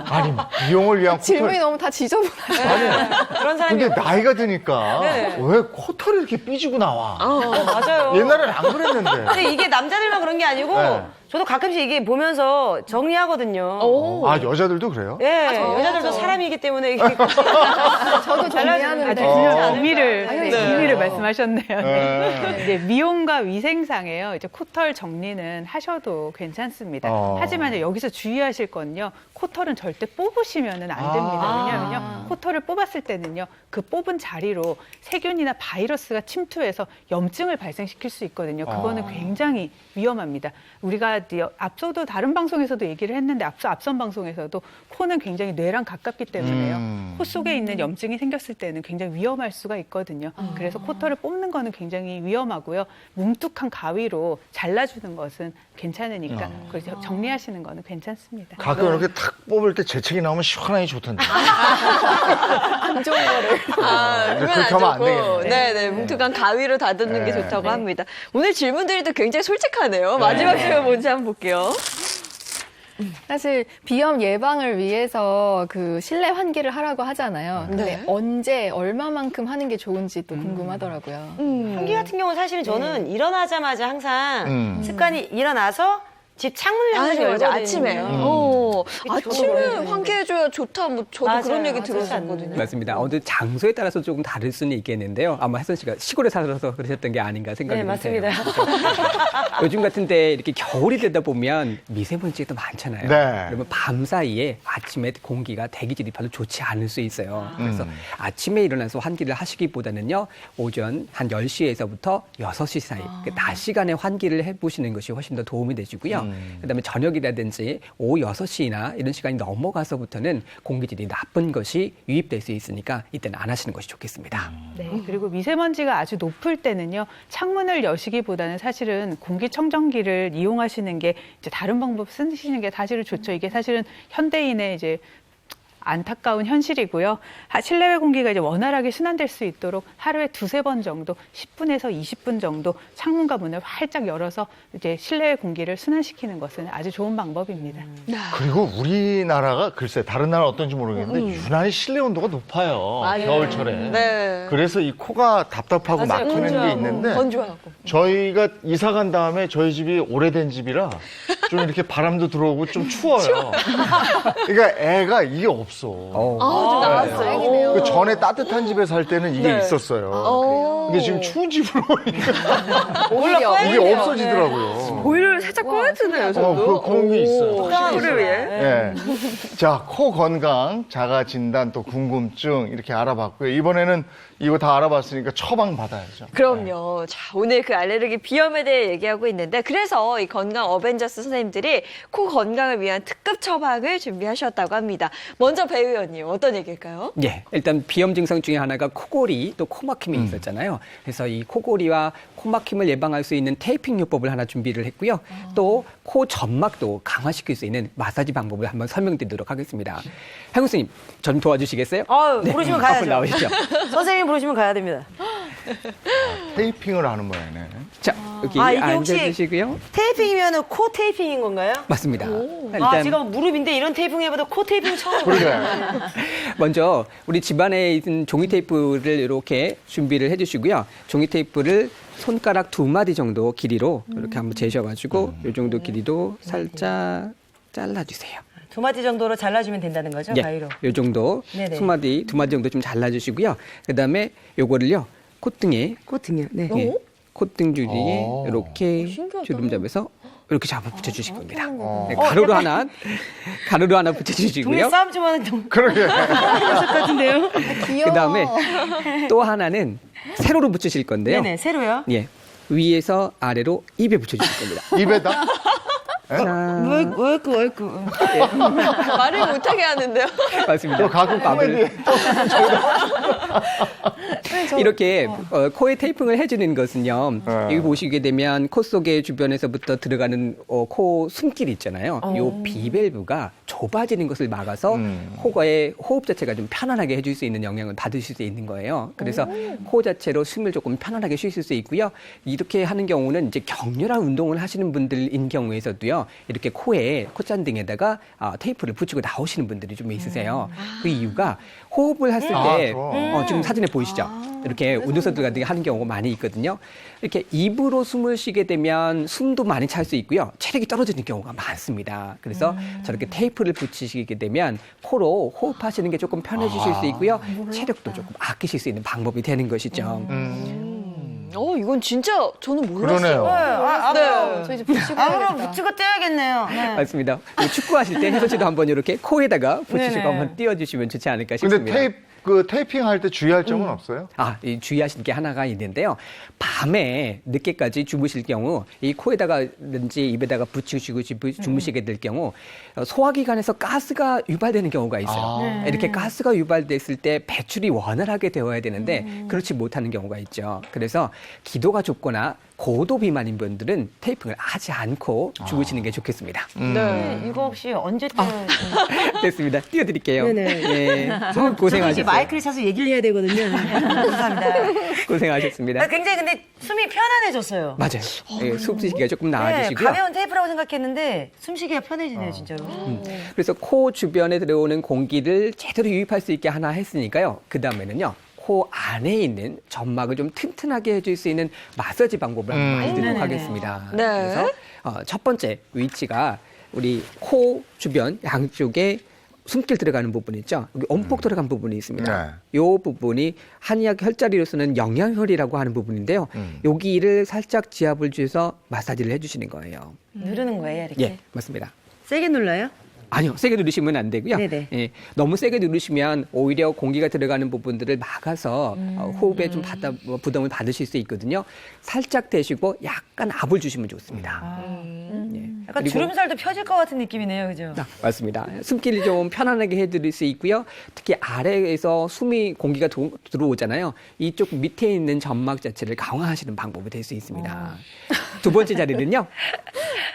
아니 미용을 위한 코털. 질문이 너무 다 지저분하죠. 그런 사람이. 근데 나이가 드니까 왜 코털이 이렇게 삐지고 나와? 맞아요. 옛날엔 안 그랬는데. 근데 이게 남자들만 그런 게 아니고 저도 가끔씩 이게 보면서 정리하거든요. 여자들도 그래요? 네, 여자들도 사람이기 때문에 이게 저도 정리하는데 의미를 말씀하셨네요. 네, 미용과 위생상에요. 이제 코털 정리는 하셔도 괜찮습니다. 하지만 여기서 주의하실 건요. 코털은 절대 뽑으시면은 안 됩니다. 왜냐하면요, 코털을 뽑았을 때는요, 그 뽑은 자리로 세균이나 바이러스가 침투해서 염증을 발생시킬 수 있거든요. 그거는 굉장히 위험합니다. 우리가 앞서도 다른 방송에서도 얘기를 했는데 앞선 방송에서도 코는 굉장히 뇌랑 가깝기 때문에요. 코 속에 있는 염증이 생겼을 때는 굉장히 위험할 수가 있거든요. 그래서 코털을 뽑는 거는 굉장히 위험하고요. 뭉툭한 가위로 잘라주는 것은 괜찮으니까 그래서 정리하시는 거는 괜찮습니다. 가끔 이렇게 탁 뽑을 때 재채기 나오면 시원하게 좋던데. 안 좋은 거를. 그건 안 좋고. 네네, 뭉툭한 가위로 다듬는 게 좋다고 합니다. 오늘 질문들이 또 굉장히 솔직하네요. 마지막 질문 뭔지 한번 볼게요. 사실 비염 예방을 위해서 그 실내 환기를 하라고 하잖아요. 근데 언제 얼마만큼 하는 게 좋은지 또 궁금하더라고요. 환기 같은 경우는 사실은 저는 일어나자마자 항상 습관이 일어나서 집 창문을 항상 열거든요. 아침에. 아침에 환기해줘야 좋다. 저도 그런 얘기 들었었거든요. 맞습니다. 장소에 따라서 조금 다를 수는 있겠는데요. 아마 혜선 씨가 시골에 살아서 그러셨던 게 아닌가 생각이 드네요. 맞습니다. 요즘 같은 때 이렇게 겨울이 되다 보면 미세먼지가 더 많잖아요. 그러면 밤 사이에 아침에 공기가 대기질이 별로 좋지 않을 수 있어요. 그래서 아침에 일어나서 환기를 하시기보다는요, 오전 한 10시에서부터 6시 사이, 낮 시간에 환기를 해보시는 것이 훨씬 더 도움이 되시고요. 그다음에 저녁이라든지 오후 6시나 이런 시간이 넘어가서부터는 공기질이 나쁜 것이 유입될 수 있으니까 이때는 안 하시는 것이 좋겠습니다. 네, 그리고 미세먼지가 아주 높을 때는요, 창문을 여시기보다는 사실은 공기청정기를 이용하시는 게 이제 다른 방법 쓰시는 게 사실은 좋죠. 이게 사실은 현대인의 이제 안타까운 현실이고요. 실내외 공기가 이제 원활하게 순환될 수 있도록 하루에 2-3번 정도, 10분에서 20분 정도 창문과 문을 활짝 열어서 이제 실내외 공기를 순환시키는 것은 아주 좋은 방법입니다. 그리고 우리나라가 글쎄 다른 나라 어떤지 모르겠는데 유난히 실내 온도가 높아요. 겨울철에. 그래서 이 코가 답답하고 막히는 게 있는데 저희가 이사 간 다음에 저희 집이 오래된 집이라 좀 이렇게 바람도 들어오고 좀 추워요. 그러니까 애가 이게 없어. 좀 나왔어요. 그 전에 따뜻한 집에 살 때는 이게 네. 있었어요. 이게 지금 추운 집으로 오니까 오히려 이게 없어지더라고요. 보일러를 살짝 꺼야 되나요, 저도? 그런 게 있어요. 코를 위해. 네. 자, 코 건강, 자가 진단, 또 궁금증 이렇게 알아봤고요. 이번에는 이거 다 알아봤으니까 처방 받아야죠. 그럼요. 자, 오늘 그 알레르기 비염에 대해 얘기하고 있는데 그래서 이 건강 어벤져스 선생님들이 코 건강을 위한 특급 처방을 준비하셨다고 합니다. 먼저 배 의원님 어떤 얘기일까요? 예, 일단 비염 증상 중에 하나가 코골이 또 코막힘이 있었잖아요. 그래서 이 코골이와 코막힘을 예방할 수 있는 테이핑 요법을 하나 준비를 했고요. 또 코 점막도 강화시킬 수 있는 마사지 방법을 한번 설명드리도록 하겠습니다. 한국 선생님, 전 도와주시겠어요? 부르시면 네, 앞으로 가야죠. 나오시죠. 선생님 부르시면 가야 됩니다. 테이핑을 하는 모양이네. 자, 여기 이게 혹시 앉아주시고요. 테이핑이면 코 테이핑인 건가요? 맞습니다. 제가 무릎인데 이런 테이핑 해봐도 코 테이핑 처음 해봐요. 먼저 우리 집안에 있는 종이 테이프를 이렇게 준비를 해주시고요. 종이 테이프를 손가락 2마디 정도 길이로 이렇게 한번 재셔가지고 이 정도 길이도 살짝 잘라주세요. 2마디 정도로 잘라주면 된다는 거죠, 가위로? 이 정도 네네. 2마디 정도 좀 잘라주시고요. 그다음에 요거를요 콧등에 네. 예, 콧등 주위에 이렇게 주름 잡아서 이렇게 잡아 붙여주실 겁니다. 네, 가로로 하나 붙여주시고요. 동네 싸움 좀 하는 동. 그러게. 것 같은데요? 그다음에 또 하나는 세로로 붙이실 건데요. 네네, 세로요? 예, 위에서 아래로 입에 붙여주실 겁니다. 입에다? 월크. 말을 못하게 하는데요. 맞습니다. 가끔 코미디. 이렇게 코에 테이핑을 해주는 것은요. 여기 보시게 되면 코 속의 주변에서부터 들어가는 코 숨길 있잖아요. 이 비밸브가 좁아지는 것을 막아서 코의 호흡 자체가 좀 편안하게 해줄 수 있는 영향을 받으실 수 있는 거예요. 그래서 코 자체로 숨을 조금 편안하게 쉬실 수 있고요. 이렇게 하는 경우는 이제 격렬한 운동을 하시는 분들인 경우에서도요. 이렇게 코에 콧잔등에다가 테이프를 붙이고 나오시는 분들이 좀 있으세요. 그 이유가 호흡을 했을 때 지금 사진에 보이시죠? 이렇게 운동선수들 같은 게 하는 경우가 많이 있거든요. 이렇게 입으로 숨을 쉬게 되면 숨도 많이 찰 수 있고요. 체력이 떨어지는 경우가 많습니다. 그래서 저렇게 테이프를 붙이시게 되면 코로 호흡하시는 게 조금 편해지실 수 있고요. 체력도 조금 아끼실 수 있는 방법이 되는 것이죠. 이건 진짜 저는 몰랐어요. 그러네요. 저 이제 붙이고 앞으로 붙이고 떼야겠네요. 네. 맞습니다. 축구하실 때 혜서 씨도 한번 이렇게 코에다가 붙이시고 네네. 한번 띄워주시면 좋지 않을까 싶습니다. 근데 테이핑 할 때 주의할 점은 없어요? 이 주의하실 게 하나가 있는데요. 밤에 늦게까지 주무실 경우 이 코에다가든지 입에다가 붙이시고 주무시게 될 경우 소화기관에서 가스가 유발되는 경우가 있어요. 이렇게 가스가 유발됐을 때 배출이 원활하게 되어야 되는데 그렇지 못하는 경우가 있죠. 그래서 기도가 좁거나 고도 비만인 분들은 테이핑을 하지 않고 주무시는 게 좋겠습니다. 네. 이거 혹시 언제 떼요? 됐습니다. 띄워드릴게요. 네네. 예. 고생하셨어요. 이제 마이크를 차서 얘기를 해야 되거든요. 감사합니다. 고생하셨습니다. 굉장히 근데 숨이 편안해졌어요. 맞아요. 예, 숨쉬기가 조금 나아지시고요. 가벼운 테이프라고 생각했는데 숨쉬기가 편해지네요, 진짜로. 그래서 코 주변에 들어오는 공기를 제대로 유입할 수 있게 하나 했으니까요. 그 다음에는요. 코 안에 있는 점막을 좀 튼튼하게 해줄 수 있는 마사지 방법을 한번 알려드리도록 하겠습니다. 네. 그래서 첫 번째 위치가 우리 코 주변 양쪽에 숨길 들어가는 부분 있죠. 여기 온폭 들어간 부분이 있습니다. 이 부분이 한의학 혈자리로 쓰는 영양혈이라고 하는 부분인데요. 여기를 살짝 지압을 주셔서 마사지를 해주시는 거예요. 누르는 거예요, 이렇게? 예, 맞습니다. 세게 눌러요? 아니요, 세게 누르시면 안 되고요. 네네. 예, 너무 세게 누르시면 오히려 공기가 들어가는 부분들을 막아서 호흡에 좀 부담을 받으실 수 있거든요. 살짝 대시고 약간 압을 주시면 좋습니다. 예. 약간 그리고- 주름살도 펴질 것 같은 느낌이네요, 그죠? 맞습니다. 숨기를 좀 편안하게 해드릴 수 있고요. 특히 아래에서 공기가 들어오잖아요. 이쪽 밑에 있는 점막 자체를 강화하시는 방법이 될 수 있습니다. 두 번째 자리는요.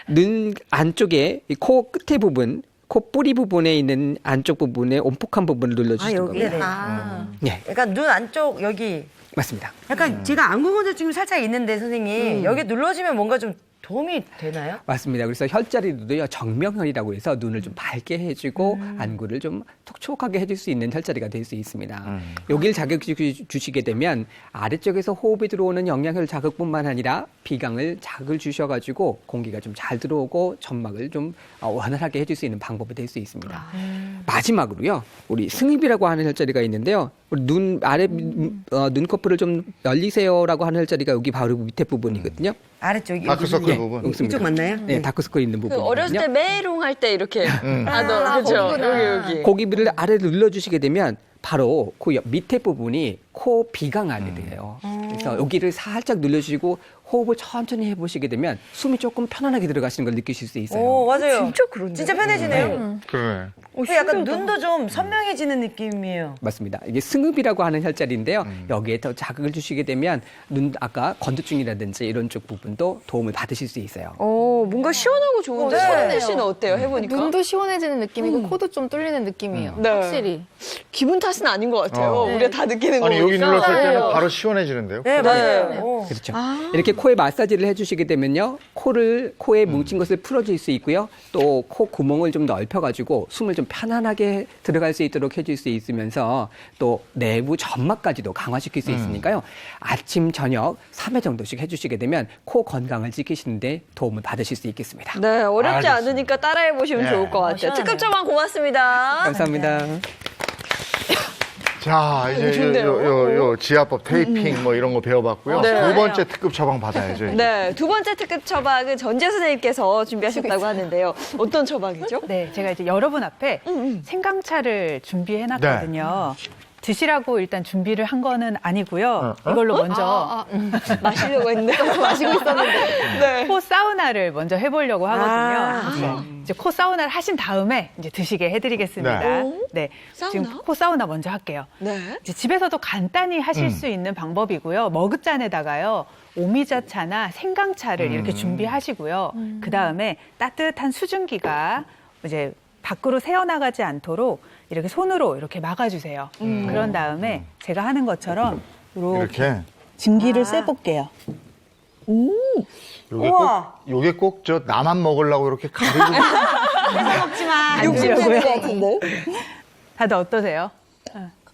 눈 안쪽에 이 코 끝에 부분, 코 뿌리 부분에 있는 안쪽 부분에 온폭한 부분을 눌러주시는 겁니다. 예, 약간 눈 안쪽 여기 맞습니다. 약간 제가 안구건조증이 살짝 있는데 선생님 여기 눌러주면 뭔가 좀 도움이 되나요? 맞습니다. 그래서 혈자리도요 정명혈이라고 해서 눈을 좀 밝게 해주고 안구를 좀 촉촉하게 해줄 수 있는 혈자리가 될 수 있습니다. 여기를 자극 주시게 되면 아래쪽에서 호흡이 들어오는 영양혈 자극뿐만 아니라 비강을 자극을 주셔가지고 공기가 좀 잘 들어오고 점막을 좀 원활하게 해줄 수 있는 방법이 될 수 있습니다. 마지막으로요, 우리 승입이라고 하는 혈자리가 있는데요. 우리 눈 아래 눈꺼풀을 좀 열리세요라고 하는 혈자리가 여기 바로 밑에 부분이거든요. 아래쪽이 다크서클 부분. 이쪽 맞나요? 네, 다크서클 있는 부분. 어렸을 때 메롱 할 때 이렇게 하던 그죠? 여기. 고기를 아래로 눌러주시게 되면 바로 그 밑에 부분이 코 비강 아래래요. 그래서 여기를 살짝 눌러주시고 호흡을 천천히 해보시게 되면 숨이 조금 편안하게 들어가시는 걸 느끼실 수 있어요. 오, 맞아요. 진짜 그런데. 진짜 편해지네요. 그러네. 약간 눈도 좀 선명해지는 느낌이에요. 맞습니다. 이게 승읍이라고 하는 혈자리인데요. 여기에 더 자극을 주시게 되면 눈 아까 건조증이라든지 이런 쪽 부분도 도움을 받으실 수 있어요. 뭔가 시원하고 좋은데 손은혜 씨는 어때요? 해보니까? 눈도 시원해지는 느낌이고 코도 좀 뚫리는 느낌이에요. 네. 확실히. 기분 탓은 아닌 것 같아요. 네. 우리가 다 느끼는 아니 거니까. 여기 눌렀을 때는 네. 바로 시원해지는데요. 네, 맞아요. 그렇죠. 이렇게 코에 마사지를 해주시게 되면요, 코에 뭉친 것을 풀어줄 수 있고요, 또 코 구멍을 좀 넓혀가지고 숨을 좀 편안하게 들어갈 수 있도록 해줄 수 있으면서 또 내부 점막까지도 강화시킬 수 있으니까요. 아침, 저녁 3회 정도씩 해주시게 되면 코 건강을 지키시는데 도움을 받으실 수 있겠습니다. 네, 어렵지 알겠습니다. 않으니까 따라해 보시면 네. 좋을 것 같아요. 시원하네요. 특급 처방 고맙습니다. 감사합니다. 자, 이제 좋네요. 요 지압법 테이핑 뭐 이런 거 배워봤고요. 네. 두 번째 특급 처방 받아야죠. 이제. 네, 두 번째 특급 처방은 전재 선생님께서 준비하셨다고 하는데요. 어떤 처방이죠? 네, 제가 이제 여러분 앞에 생강차를 준비해놨거든요. 드시라고 일단 준비를 한 거는 아니고요. 이걸로 먼저 마시려고 했는데 마시고 있었는데. 네. 코 사우나를 먼저 해보려고 하거든요. 네. 이제 코 사우나를 하신 다음에 이제 드시게 해드리겠습니다. 네, 사우나? 지금 코 사우나 먼저 할게요. 네. 이제 집에서도 간단히 하실 수 있는 방법이고요. 머그잔에다가요, 오미자차나 생강차를 이렇게 준비하시고요. 그 다음에 따뜻한 수증기가 이제 밖으로 새어나가지 않도록 이렇게 손으로 이렇게 막아주세요. 그런 다음에 제가 하는 것처럼 이렇게. 증기를 쐬볼게요. 요게 꼭 저 나만 먹으려고 이렇게 가리고. 먹지 마. 욕심내는 것 같은데. 다들 어떠세요?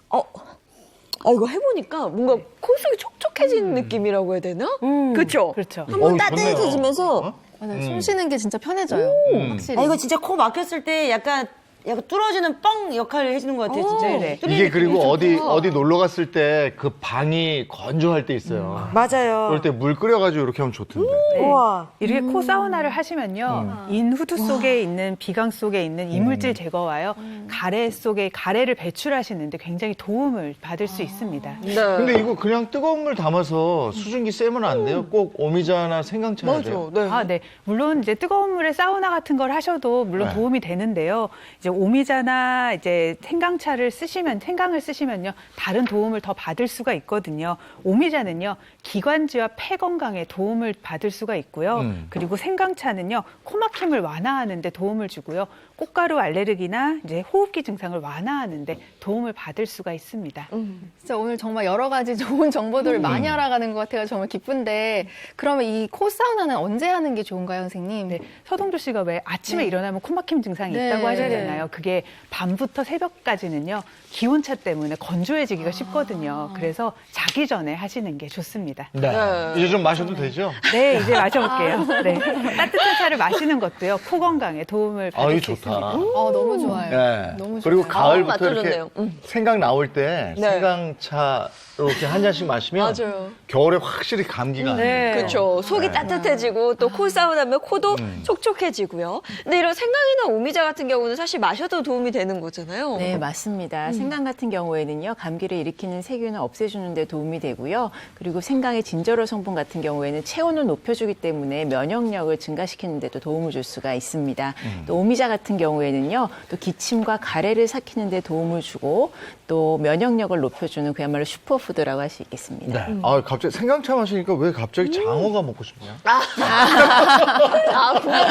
이거 해보니까 뭔가 코 속이 촉촉해지는 느낌이라고 해야 되나? 그렇죠? 그렇죠. 한번 좋네요. 따뜻해지면서 맞아요. 숨 쉬는 게 진짜 편해져요. 확실히. 이거 진짜 코 막혔을 때 약간 뚫어주는 뻥 역할을 해주는 것 같아요, 진짜. 네. 이게 그리고 어디 놀러 갔을 때 그 방이 건조할 때 있어요. 맞아요. 그럴 때 물 끓여가지고 이렇게 하면 좋던데. 우와. 이렇게 코 사우나를 하시면요, 인후두 속에 있는 비강 속에 있는 이물질 제거와요, 가래 속에 가래를 배출하시는데 굉장히 도움을 받을 수 있습니다. 네. 근데 이거 그냥 뜨거운 물 담아서 수증기 쐬면 안 돼요? 꼭 오미자나 생강차 해야 돼요? 네. 네. 물론 이제 뜨거운 물에 사우나 같은 걸 하셔도 물론 네. 도움이 되는데요. 이제 오미자나 이제 생강을 쓰시면요, 다른 도움을 더 받을 수가 있거든요. 오미자는요, 기관지와 폐 건강에 도움을 받을 수가 있고요. 그리고 생강차는요, 코막힘을 완화하는데 도움을 주고요. 꽃가루 알레르기나 이제 호흡기 증상을 완화하는데 도움을 받을 수가 있습니다. 진짜 오늘 정말 여러 가지 좋은 정보들을 많이 알아가는 것 같아요. 정말 기쁜데 그러면 이 코 사우나는 언제 하는 게 좋은가요, 선생님? 네, 서동주 씨가 왜 아침에 일어나면 코막힘 증상이 네. 있다고 하셨잖아요. 그게 밤부터 새벽까지는요, 기온차 때문에 건조해지기가 쉽거든요. 그래서 자기 전에 하시는 게 좋습니다. 네. 이제 좀 마셔도 되죠? 네, 이제 마셔볼게요. 네. 따뜻한 차를 마시는 것도요, 코 건강에 도움을 받을 이거 수 좋다. 있습니다. 너무 좋아요. 네. 너무 그리고 좋아요. 가을부터 맛도 이렇게 좋네요. 생강 나올 때 네. 생강차 이렇게 한 잔씩 마시면 맞아요. 겨울에 확실히 감기가 안 돼요. 그렇죠. 속이 따뜻해지고 또 코 사우나면 코도 촉촉해지고요. 근데 이런 생강이나 오미자 같은 경우는 사실 마셔도 도움이 되는 거잖아요. 네, 맞습니다. 생강 같은 경우에는요, 감기를 일으키는 세균을 없애주는 데 도움이 되고요. 그리고 생강의 진저로 성분 같은 경우에는 체온을 높여주기 때문에 면역력을 증가시키는 데도 도움을 줄 수가 있습니다. 또 오미자 같은 같은 경우에는요, 또 기침과 가래를 삭히는 데 도움을 주고 또 면역력을 높여주는 그야말로 슈퍼푸드라고 할 수 있겠습니다. 네. 갑자기 생강차 마시니까 왜 갑자기 장어가 먹고 싶냐? 궁금한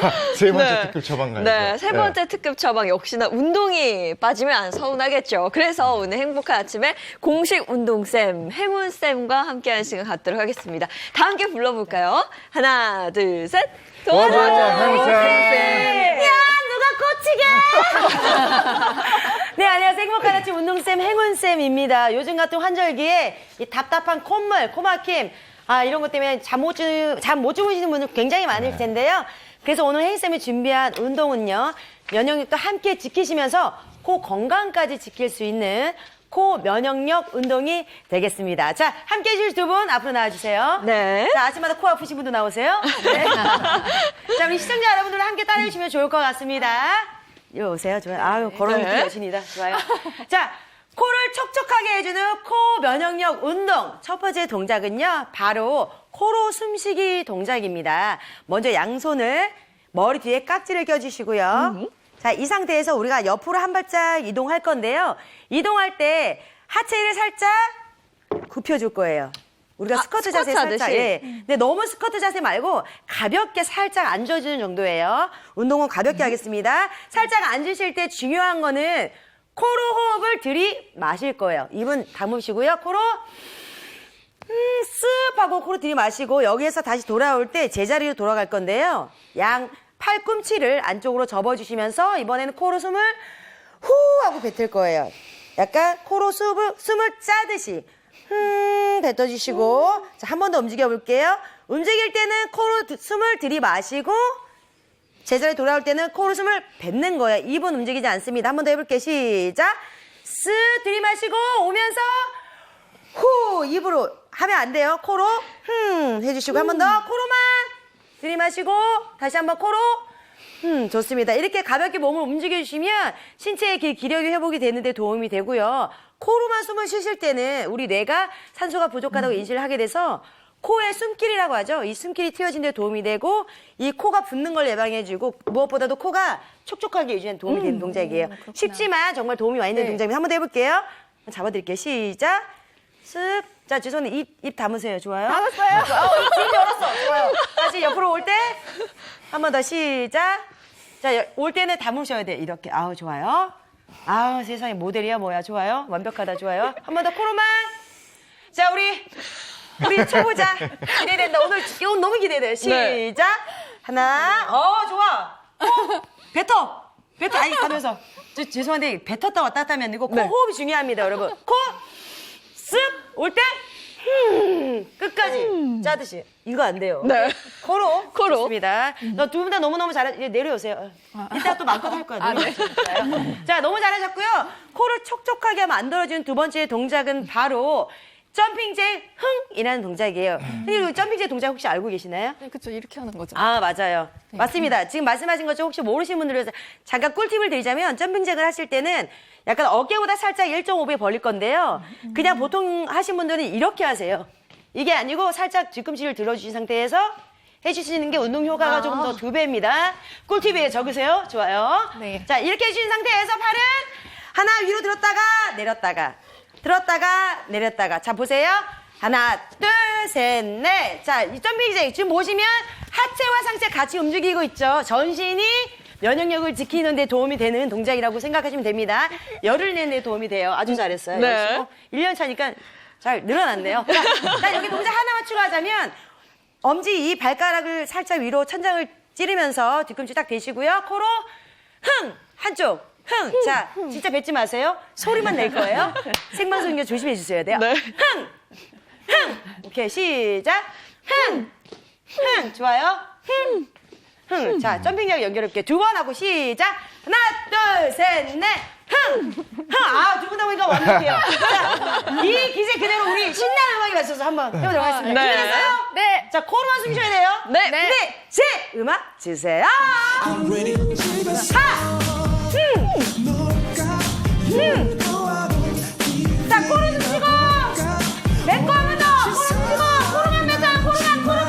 자, 세 번째 네. 특급 처방 가야죠. 네, 세 번째 특급 처방 역시나 운동이 빠지면 안 서운하겠죠. 그래서 오늘 행복한 아침에 공식 운동쌤, 행운쌤과 함께하는 시간 갖도록 하겠습니다. 다 함께 불러볼까요? 하나, 둘, 셋. 도와줘, 행운쌤. 야, 누가 꽂히게! 네, 안녕하세요. 행복한 아침 운동쌤, 행운쌤입니다. 요즘 같은 환절기에 이 답답한 콧물, 코막힘, 이런 것 때문에 잠 못 주무시는 분들 굉장히 많을 텐데요. 그래서 오늘 행쌤이 준비한 운동은요, 면역력도 함께 지키시면서 코 건강까지 지킬 수 있는 코 면역력 운동이 되겠습니다. 자, 함께 해주실 두 분 앞으로 나와주세요. 네. 자, 아침마다 코 아프신 분도 나오세요. 네. 자, 우리 시청자 여러분들 함께 따라해주시면 좋을 것 같습니다. 이리 오세요. 좋아요. 아유, 걸어놓기 네. 여신이다. 좋아요. 자, 코를 촉촉하게 해주는 코 면역력 운동. 첫 번째 동작은요, 바로 코로 숨쉬기 동작입니다. 먼저 양손을 머리 뒤에 깍지를 껴주시고요. 자, 이 상태에서 우리가 옆으로 한 발짝 이동할 건데요. 이동할 때 하체를 살짝 굽혀줄 거예요. 우리가 스쿼트 자세 스쿼트 살짝. 하듯이? 예. 근데 너무 스쿼트 자세 말고 가볍게 살짝 앉아주는 정도예요. 운동은 가볍게 하겠습니다. 살짝 앉으실 때 중요한 거는 코로 호흡을 들이마실 거예요. 입은 다무시고요. 코로 쓱 하고 코로 들이마시고 여기에서 다시 돌아올 때 제자리로 돌아갈 건데요. 양 팔꿈치를 안쪽으로 접어주시면서 이번에는 코로 숨을 후 하고 뱉을 거예요. 약간 코로 숨을 짜듯이 뱉어주시고 자, 한 번 더 움직여 볼게요. 움직일 때는 코로 숨을 들이마시고 제자리에 돌아올 때는 코로 숨을 뱉는 거예요. 입은 움직이지 않습니다. 한 번 더 해볼게요. 시작. 쓱 들이마시고 오면서 후 입으로 하면 안 돼요. 코로 해주시고 한 번 더 코로만 들이마시고 다시 한번 코로 좋습니다. 이렇게 가볍게 몸을 움직여주시면 신체의 기력이 회복이 되는 데 도움이 되고요. 코로만 숨을 쉬실 때는 우리 뇌가 산소가 부족하다고 인식을 하게 돼서 코의 숨길이라고 하죠. 이 숨길이 트여진 데 도움이 되고 이 코가 붓는 걸 예방해주고 무엇보다도 코가 촉촉하게 유지하는 도움이 되는 동작이에요. 쉽지만 정말 도움이 많이 되는 동작입니다. 한 번 더 해볼게요. 잡아드릴게요. 시작. 쓱. 자, 죄송한데 입 담으세요. 좋아요? 담았어요. 입 열었어. 좋아요. 다시 옆으로 올 때 한 번 더 시작. 자, 올 때는 담으셔야 돼. 이렇게. 아우, 좋아요. 아우, 세상에 모델이야 뭐야. 좋아요. 완벽하다. 좋아요. 한 번 더 코로만. 자, 우리 초보자. 기대된다. 오늘 너무 기대돼요. 시작. 네. 하나. 좋아. 뱉어. 아니, 가면서. 죄송한데 뱉었다 왔다 갔다 하면 안 되고 코 호흡이 중요합니다, 여러분. 코 쓱 올 때 끝까지 짜듯이. 이거 안 돼요. 네. 코로. 좋습니다. 두 분 다 너무너무 이제 내려오세요. 이따가 또 마음껏 할 거야. 자, 너무 잘하셨고요. 코를 촉촉하게 만들어주는 두 번째 동작은 바로 점핑잭 흥이라는 동작이에요. 선생님, 점핑잭 동작 혹시 알고 계시나요? 네, 그렇죠. 이렇게 하는 거죠. 맞아요. 맞습니다. 지금 말씀하신 것처럼 혹시 모르시는 분들을 위해서 잠깐 꿀팁을 드리자면 점핑잭을 하실 때는 약간 어깨보다 살짝 1.5배 벌릴 건데요. 그냥 보통 하신 분들은 이렇게 하세요. 이게 아니고 살짝 뒤꿈치를 들어주신 상태에서 해주시는 게 운동 효과가 조금 더 2배입니다. 꿀팁에 적으세요. 좋아요. 네. 자, 이렇게 해주신 상태에서 팔은 하나 위로 들었다가 내렸다가. 자, 보세요. 하나, 둘, 셋, 넷. 자, 이 점핑잭 지금 보시면 하체와 상체 같이 움직이고 있죠. 전신이 면역력을 지키는 데 도움이 되는 동작이라고 생각하시면 됩니다. 열을 내는 데 도움이 돼요. 아주 잘했어요. 네. 1년 차니까 잘 늘어났네요. 자, 여기 동작 하나만 추가하자면 엄지 이 발가락을 살짝 위로 천장을 찌르면서 뒤꿈치 딱 대시고요. 코로 한쪽. 자, 진짜 뱉지 마세요. 소리만 낼 거예요. 생방송이니까 조심해 주셔야 돼요. 네. 오케이, 시작. 좋아요. 자, 점핑력 연결할게요. 두 번 하고 시작. 하나, 둘, 셋, 넷. 두 분 다 보니까 완벽해요. 자, 이 기세 그대로 우리 신나는 음악이 맞춰서 한번 해보도록 하겠습니다. 네. 준비됐어요? 네. 자, 코로만 숨 쉬어야 돼요. 네. 준비, 시! 음악 주세요. 자, 코로 숨 쉬고. 뱉고 한 번 더. 코로 숨 쉬고. 코로만 뱉어요. 코로만.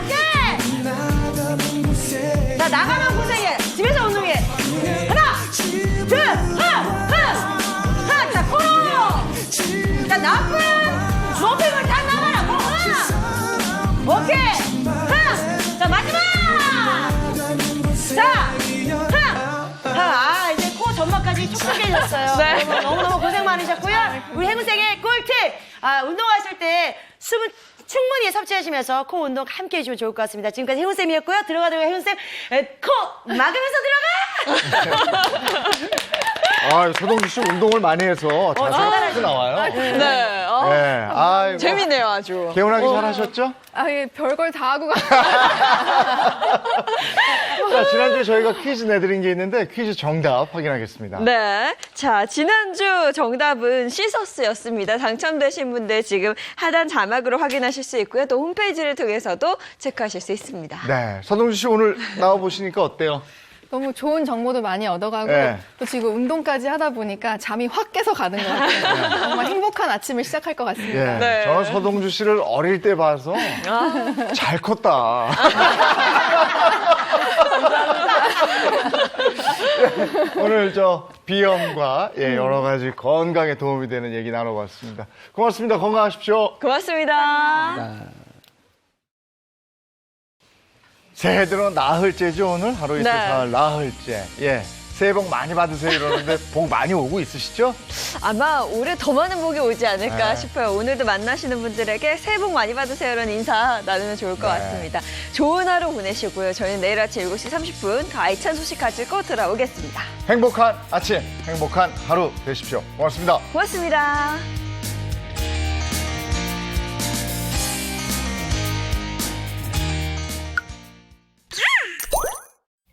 오케이. 자, 나가면 많이 촉촉해졌어요. 네. 너무너무 고생 많으셨고요. 우리 행운생의 꿀팁! 운동하실 때 숨은 충분히 섭취하시면서 코 운동 함께 해주시면 좋을 것 같습니다. 지금까지 행운쌤이었고요. 들어가도록 행운쌤, 코 막으면서 들어가! 서동주 씨 운동을 많이 해서 자세가 크게 나와요. 네. 아이고. 재밌네요, 아주. 개운하게 잘하셨죠? 예, 별걸 다 하고 자, 지난주에 저희가 퀴즈 내드린 게 있는데 퀴즈 정답 확인하겠습니다. 네. 자, 지난주 정답은 시서스였습니다. 당첨되신 분들 지금 하단 자막으로 확인하실 수 있고요. 또 홈페이지를 통해서도 체크하실 수 있습니다. 네. 서동주 씨 오늘 나와보시니까 어때요? 너무 좋은 정보도 많이 얻어가고 네. 또 지금 운동까지 하다 보니까 잠이 확 깨서 가는 것 같아요. 정말 행복한 아침을 시작할 것 같습니다. 예. 저는 서동주 씨를 어릴 때 봐서 잘 컸다. 오늘 비염과 여러 가지 건강에 도움이 되는 얘기 나눠봤습니다. 고맙습니다. 건강하십시오. 고맙습니다. 새해 들어 나흘째죠, 오늘? 하루 이틀 네. 사흘 나흘째. 새해 복 많이 받으세요 이러는데 복 많이 오고 있으시죠? 아마 올해 더 많은 복이 오지 않을까 네. 싶어요. 오늘도 만나시는 분들에게 새해 복 많이 받으세요라는 인사 나누면 좋을 것 네. 같습니다. 좋은 하루 보내시고요. 저희는 내일 아침 7시 30분 더 알찬 소식 가지고 돌아오겠습니다. 행복한 아침, 행복한 하루 되십시오. 고맙습니다. 고맙습니다.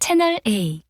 채널 A